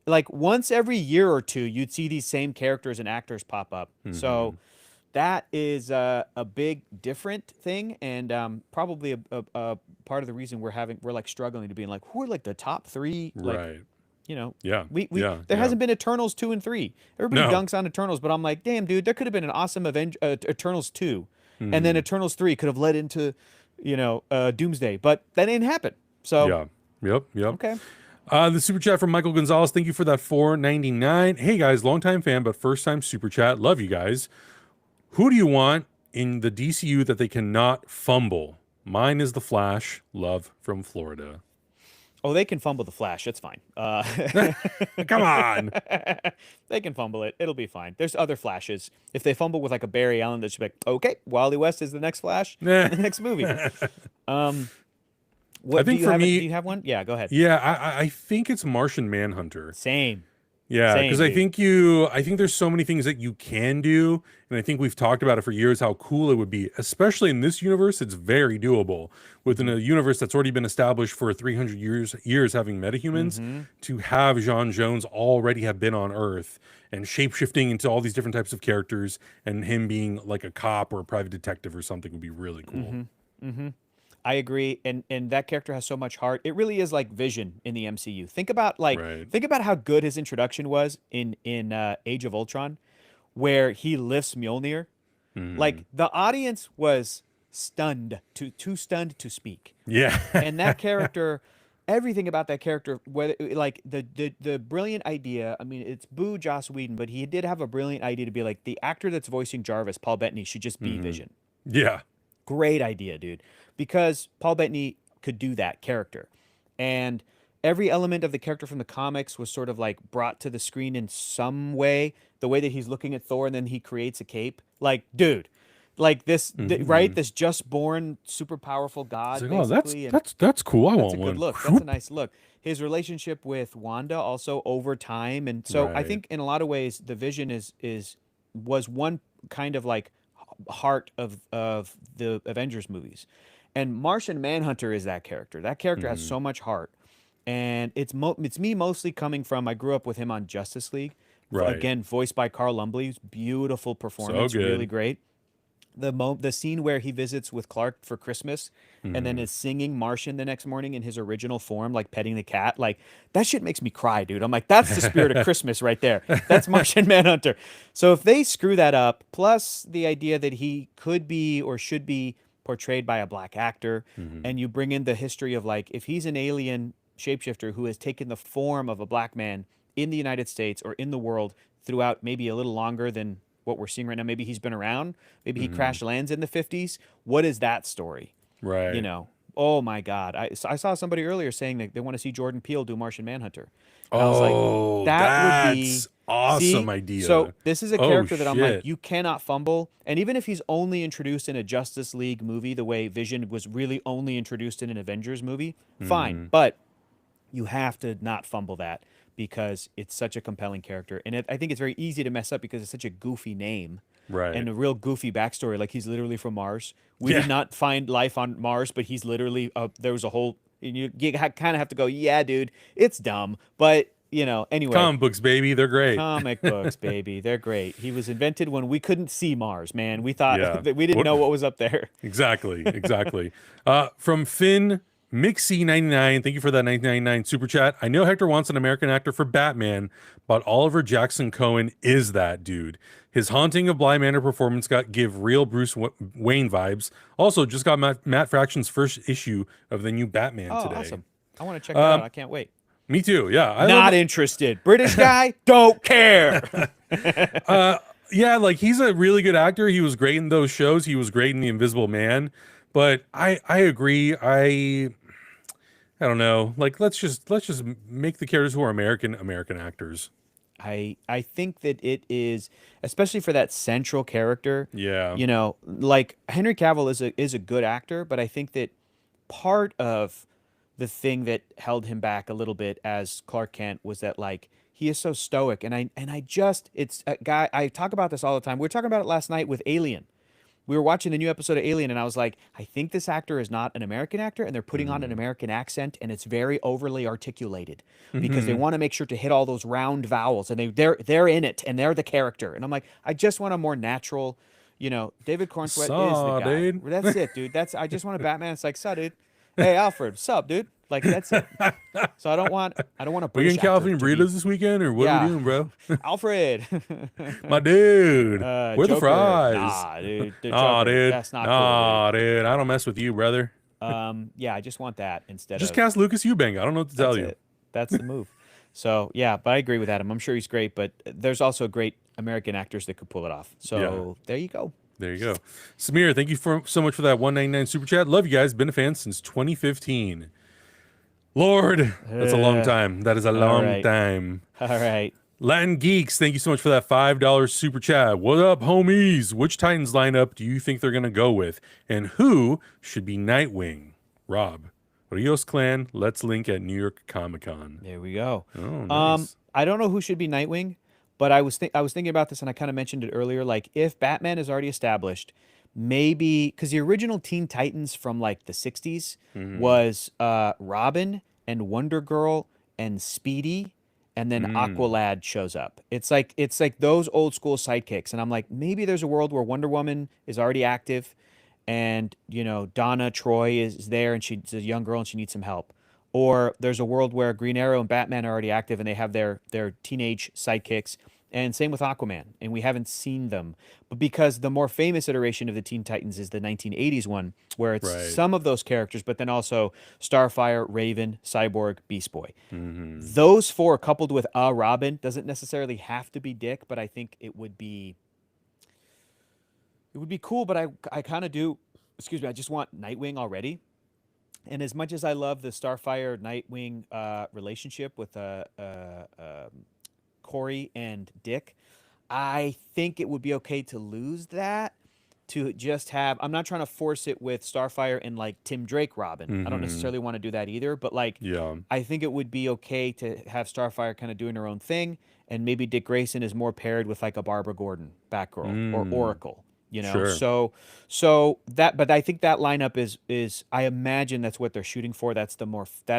Like once every year or two, you'd see these same characters and actors pop up. So Hmm. that is a big different thing, and probably a part of the reason we're like struggling to be in like who are like the top three, like Right. you know Yeah. we Yeah. there Yeah. hasn't been Eternals 2 and 3. Everybody No. dunks on Eternals, but I'm like, damn, dude, there could have been an awesome Eternals 2, and then Hmm. Eternals 3 could have led into Doomsday, but that didn't happen. So Yeah. Yep. Yep. okay. The super chat from Michael Gonzalez. Thank you for that 4.99. Hey guys, longtime fan but first time super chat. Love you guys. Who do you want in the DCU that they cannot fumble? Mine is the Flash. Love from Florida. Oh, they can fumble the Flash. It's fine. Come on. They can fumble it. It'll be fine. There's other Flashes. If they fumble with like a Barry Allen, they should be like, okay, Wally West is the next Flash in the next movie. I What do think you for have? Do me, you have one? Yeah, go ahead. yeah, I think it's Martian Manhunter. Same. Yeah, because Same, dude. I think there's so many things that you can do, and I think we've talked about it for years how cool it would be, especially in this universe. It's very doable within a universe that's already been established for 300 years having metahumans. To have John Jones already have been on Earth and shapeshifting into all these different types of characters, and him being like a cop or a private detective or something would be really cool. I agree, and that character has so much heart. It really is like Vision in the MCU. Think about like Right. think about how good his introduction was in Age of Ultron, where he lifts Mjolnir. Mm. Like the audience was stunned, too stunned to speak. Yeah. And that character, everything about that character, whether like the brilliant idea. I mean, it's boo Joss Whedon, but he did have a brilliant idea to be like the actor that's voicing Jarvis, Paul Bettany, should just be Vision. Yeah. Great idea, dude. Because Paul Bettany could do that character. And every element of the character from the comics was sort of like brought to the screen in some way. The way that he's looking at Thor and then he creates a cape. Like, dude, like this, right? This just born, super powerful god, It's like, oh, basically. And that's cool. I that's a want good one. look. That's a nice look. His relationship with Wanda also over time. And so I Right. think in a lot of ways, the Vision was one kind of like heart of the Avengers movies. And Martian Manhunter is that character. That character has so much heart. And it's me mostly coming from I grew up with him on Justice League. Right. Again, voiced by Carl Lumbly. Beautiful performance, good. really great. The scene where he visits with Clark for Christmas and then is singing Martian the next morning in his original form, like petting the cat, like that shit makes me cry, dude. I'm like, that's the spirit of Christmas right there. That's Martian Manhunter. So if they screw that up, plus the idea that he could be or should be portrayed by a black actor, and you bring in the history of like if he's an alien shapeshifter who has taken the form of a black man in the United States or in the world throughout maybe a little longer than what we're seeing right now. Maybe he's been around. Maybe he crash lands in the 50s. What is that story? Right. You know, oh my God. I saw somebody earlier saying that they want to see Jordan Peele do Martian Manhunter. And I was Oh, like, that would be that's awesome see? idea. So this is a Oh, character that I'm like, shit. you cannot fumble. And even if he's only introduced in a Justice League movie, the way Vision was really only introduced in an Avengers movie, fine. But you have to not fumble that because it's such a compelling character. And I think it's very easy to mess up because it's such a goofy name Right. and a real goofy backstory. Like he's literally from Mars. We Yeah. did not find life on Mars, but he's literally, there was a whole, and you kind of have to go, yeah, dude, it's dumb. But, you know, anyway. Comic books, baby. They're great. Comic books, baby. They're great. He was invented when we couldn't see Mars, man. We thought Yeah. that we didn't know what was up there. Exactly. Exactly. From Finn Mixie99, thank you for that 1999 super chat. I know Hector wants an American actor for Batman, but Oliver Jackson Cohen is that dude. His Haunting of Bly Manor performance give real Bruce Wayne vibes. Also, just got Matt Fraction's first issue of the new Batman Oh, today. awesome. I want to check that out. I can't wait. Me too. Yeah. I Not love, interested. British guy, don't care. yeah, like he's a really good actor. He was great in those shows. He was great in The Invisible Man. But I agree. I don't know. Like let's just make the characters who are American actors. I think that it is, especially for that central character. Yeah. You know, like Henry Cavill is a good actor, but I think that part of the thing that held him back a little bit as Clark Kent was that like he is so stoic, and I just it's a guy I talk about this all the time. We were talking about it last night with Alien. We were watching the new episode of Alien, and I was like, I think this actor is not an American actor, and they're putting on an American accent, and it's very overly articulated because they want to make sure to hit all those round vowels, and they're in it, and they're the character. And I'm like, I just want a more natural, you know, David Cornsweet is the guy. Dude. That's it, dude. I just want a Batman. It's like, sup, dude. Hey, Alfred, sup, dude. Like that's it. So I don't want a We British getting California actor to burritos this weekend, or what are Yeah. we doing, bro? be Alfred. My dude. Where the Joker. fries? Nah, dude. The Aw, Joker. dude. That's not Nah, dude. I don't mess with you, brother. cool. Yeah, I just want that instead Just of cast Lucas Eubank. I don't know what to tell that's you. it. That's the move. So yeah, but I agree with Adam. I'm sure he's great, but there's also great American actors that could pull it off. So there you go. There you go. Samir, thank you so much for that 199 super chat. Love you guys. Been a fan since 2015. Lord, that's a long Uh, time. That is a all long right. time. All right. Latin Geeks, thank you so much for that $5 super chat. What up, homies? Which Titans lineup do you think they're going to go with? And who should be Nightwing? Rob. Rios Clan, let's link at New York Comic Con. There we go. Oh, nice. I don't know who should be Nightwing, but I was thinking about this and I kind of mentioned it earlier. Like if Batman is already established, maybe because the original Teen Titans from like the '60s Mm-hmm. was Robin and Wonder Girl and Speedy, and then Mm. Aqualad shows up. It's like those old school sidekicks, and I'm like maybe there's a world where Wonder Woman is already active, and you know Donna Troy is there and she's a young girl and she needs some help. Or there's a world where Green Arrow and Batman are already active and they have their teenage sidekicks. And same with Aquaman, and we haven't seen them. But because the more famous iteration of the Teen Titans is the 1980s one, where it's Right. some of those characters, but then also Starfire, Raven, Cyborg, Beast Boy. Mm-hmm. Those four coupled with a Robin doesn't necessarily have to be Dick, but I think it would be cool. But I kind of do. Excuse me. I just want Nightwing already. And as much as I love the Starfire Nightwing relationship with Corey and Dick, I think it would be okay to lose that to just have. I'm not trying to force it with Starfire and like Tim Drake Robin. I don't Mm-hmm. necessarily want to do that either, but like Yeah. I think it would be okay to have Starfire kind of doing her own thing, and maybe Dick Grayson is more paired with like a Barbara Gordon, Batgirl, or Mm. Oracle. You know, Sure. so that, but I think that lineup is I imagine that's what they're shooting for. That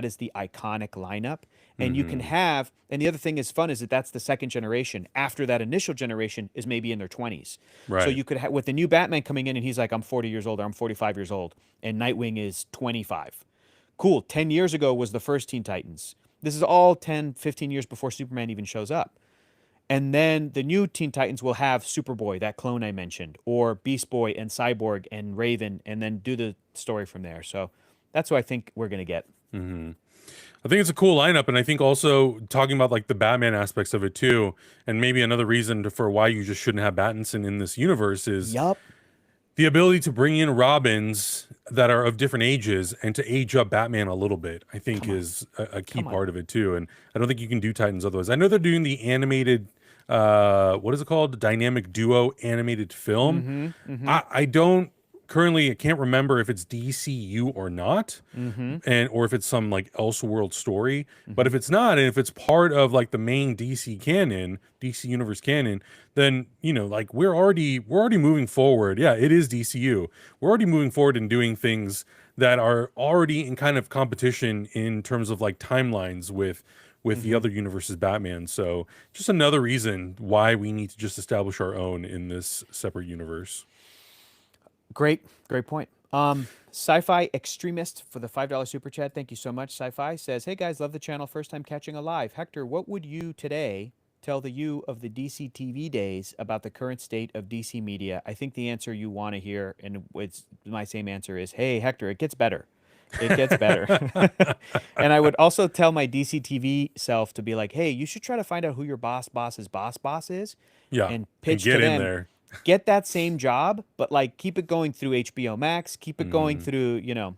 is the iconic lineup, and you can Mm-hmm. have. And the other thing is fun is that that's the second generation. After that initial generation is maybe in their 20s, so Right. you could have with the new Batman coming in and he's like I'm 40 years old or I'm 45 years old, and Nightwing is 25. Cool. 10 years ago was the first Teen Titans. This is all 10, 15 years before Superman even shows up. And then the new Teen Titans will have Superboy, that clone I mentioned, or Beast Boy and Cyborg and Raven, and then do the story from there. So that's what I think we're going to get. Mm-hmm. I think it's a cool lineup, and I think also talking about like the Batman aspects of it too, and maybe another reason for why you just shouldn't have Battinson in this universe is Yup. the ability to bring in Robins that are of different ages and to age up Batman a little bit. I think Come on. is a key Come on. part of it too, and I don't think you can do Titans otherwise. I know they're doing the animated, what is it called, dynamic duo animated film. Mm-hmm. Mm-hmm. I don't currently, I can't remember if it's DCU or not, Mm-hmm. and or if it's some like Elseworld story. But Mm-hmm. if it's not, and if it's part of like the main DC canon, DC universe canon, then you know, like we're already moving forward. Yeah, it is DCU. We're already moving forward and doing things that are already in kind of competition in terms of like timelines with the Mm-hmm. other universe's Batman. So just another reason why we need to just establish our own in this separate universe. Great point. Sci-fi extremist for the $5 super chat. Thank you so much. Sci-fi says, "Hey guys, love the channel. First time catching a live. Hector, what would you today tell the you of the DC TV days about the current state of DC media?" I think the answer you want to hear, and it's my same answer, is, "Hey Hector, it gets better. It gets better." And I would also tell my DC TV self to be like, "Hey, you should try to find out who your boss's boss is, Yeah, and and pitch to get in them." there. Get that same job, but like keep it going through HBO Max, keep it going Mhm. through, you know,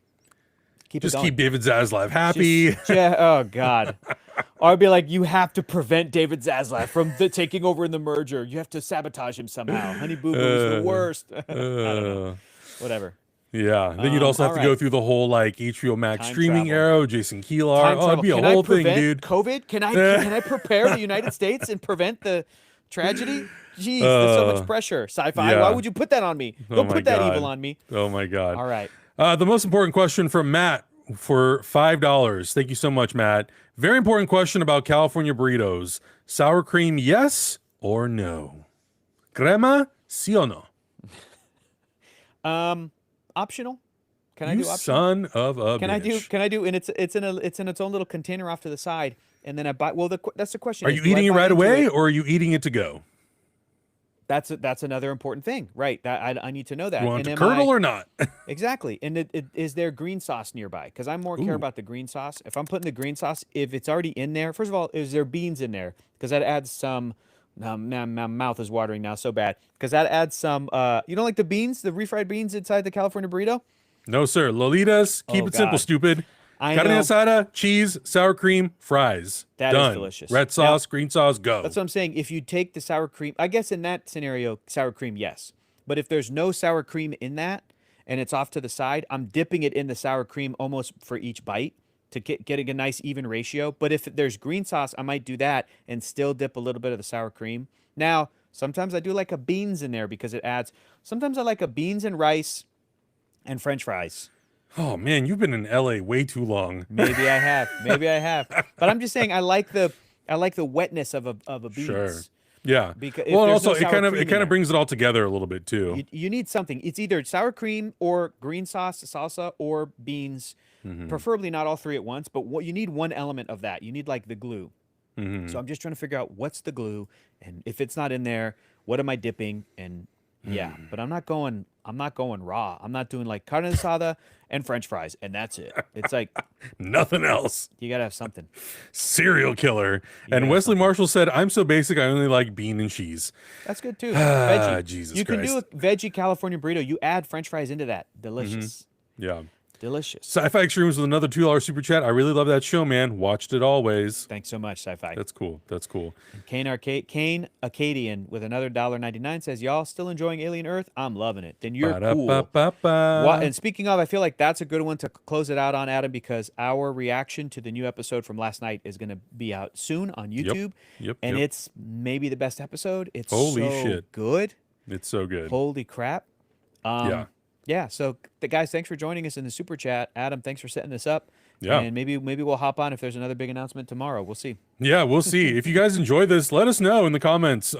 keep it Just keep going. David Zaslav Just, happy. oh God. Or I'd be like, you have to prevent David Zaslav from taking over in the merger. You have to sabotage him somehow. Honey Boo Boo is the Uh, worst. I don't know. uh, Whatever. yeah. Then you'd also have All to go right. through the whole like HBO Max Time streaming travel. arrow, Jason Keelar. Time Oh, it'd travel. be a Can I whole thing, prevent dude. COVID? Can I prepare the United States and prevent the tragedy? Jeez, there's so much uh, pressure. Sci-fi. Why yeah. would you put that on me? Oh Don't my put that evil God. on me. Oh my God. All right. The most important question from Matt for $5. Thank you so much, Matt. Very important question about California burritos. Sour cream, yes or no? Crema, sí o no? Optional. Can I You do optional? son of a Can I do? bitch. Can I do? And it's in its own little container off to the side, and then I buy. Well, that's the question. Are Is you do I eating it buy right into away it? or are you eating it to go? That's another important thing, right? That I need to know You that. want And it to am curdle I or not? exactly? And is there green sauce nearby? Because I'm more care Ooh. about the green sauce. If I'm putting the green sauce, if it's already in there, first of all, is there beans in there? Because that adds some. My mouth is watering now so bad. Because that adds some. You don't like the beans, the refried beans inside the California burrito? No, sir. Lolitas, keep Oh it simple, God. stupid. I Carne know asada, cheese, sour cream, fries. that is Done. delicious. Red Now, sauce, green sauce, go. that's what I'm saying. If you take the sour cream, I guess in that scenario, sour cream, yes. But if there's no sour cream in that and it's off to the side, I'm dipping it in the sour cream almost for each bite to getting a nice even ratio. But if there's green sauce, I might do that and still dip a little bit of the sour cream. Now, sometimes I do like a beans in there because it adds. Sometimes I like a beans and rice and French fries. Oh man, you've been in LA way too long. Maybe I have. Maybe I have. But I'm just saying I like the wetness of a Sure. beans. Yeah. Because if Well, and there's also no sour cream it in kind there, of brings it all together a little bit too. you need something. It's either sour cream or green sauce, salsa, or beans. Preferably not all three at once, but you need one element of that. You need like the glue. So I'm just trying to figure out what's the glue, and if it's not in there, what am I dipping? And yeah, but I'm not going raw. I'm not doing like carne asada and French fries, and that's it. It's like Nothing else. you gotta have something. Serial killer. gotta And have Wesley something. Marshall said, "I'm so basic. I only like bean and cheese." That's good too. Ah, Veggie. Jesus You can do Christ. a veggie California burrito. You add French fries into that. Delicious. Yeah. Delicious. Sci-Fi Extremes with another $2 super chat. I really love that show, man. Watched it always. Thanks so much, Sci-Fi. That's cool. That's cool. Kane Acadian with another $1.99 says, "Y'all still enjoying Alien Earth? I'm loving it. Then you're cool." Ba-da-ba-ba-ba. And speaking of, I feel like that's a good one to close it out on, Adam, because our reaction to the new episode from last night is going to be out soon on YouTube. Yep. And it's maybe the best episode. It's Holy so shit. good. It's so good. Holy crap. Yeah. Yeah, so the guys, thanks for joining us in the super chat. Adam, thanks for setting this up. Yeah. And maybe we'll hop on if there's another big announcement tomorrow. We'll see. Yeah, we'll see. If you guys enjoy this, let us know in the comments.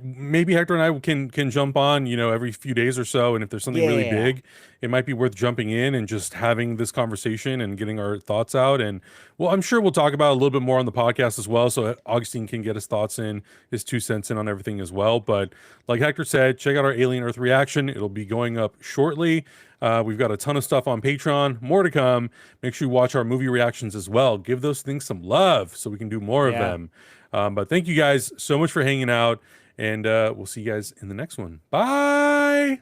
Maybe Hector and I can jump on, every few days or so. And if there's something really Yeah. big, it might be worth jumping in and just having this conversation and getting our thoughts out. And well, I'm sure we'll talk about it a little bit more on the podcast as well, so that Augustine can get his thoughts in, his 2 cents in on everything as well. But like Hector said, check out our Alien Earth reaction. It'll be going up shortly. We've got a ton of stuff on Patreon, more to come. Make sure you watch our movie reactions as well. Give those things some love so we can do more of Yeah. them. But thank you guys so much for hanging out, and we'll see you guys in the next one. Bye.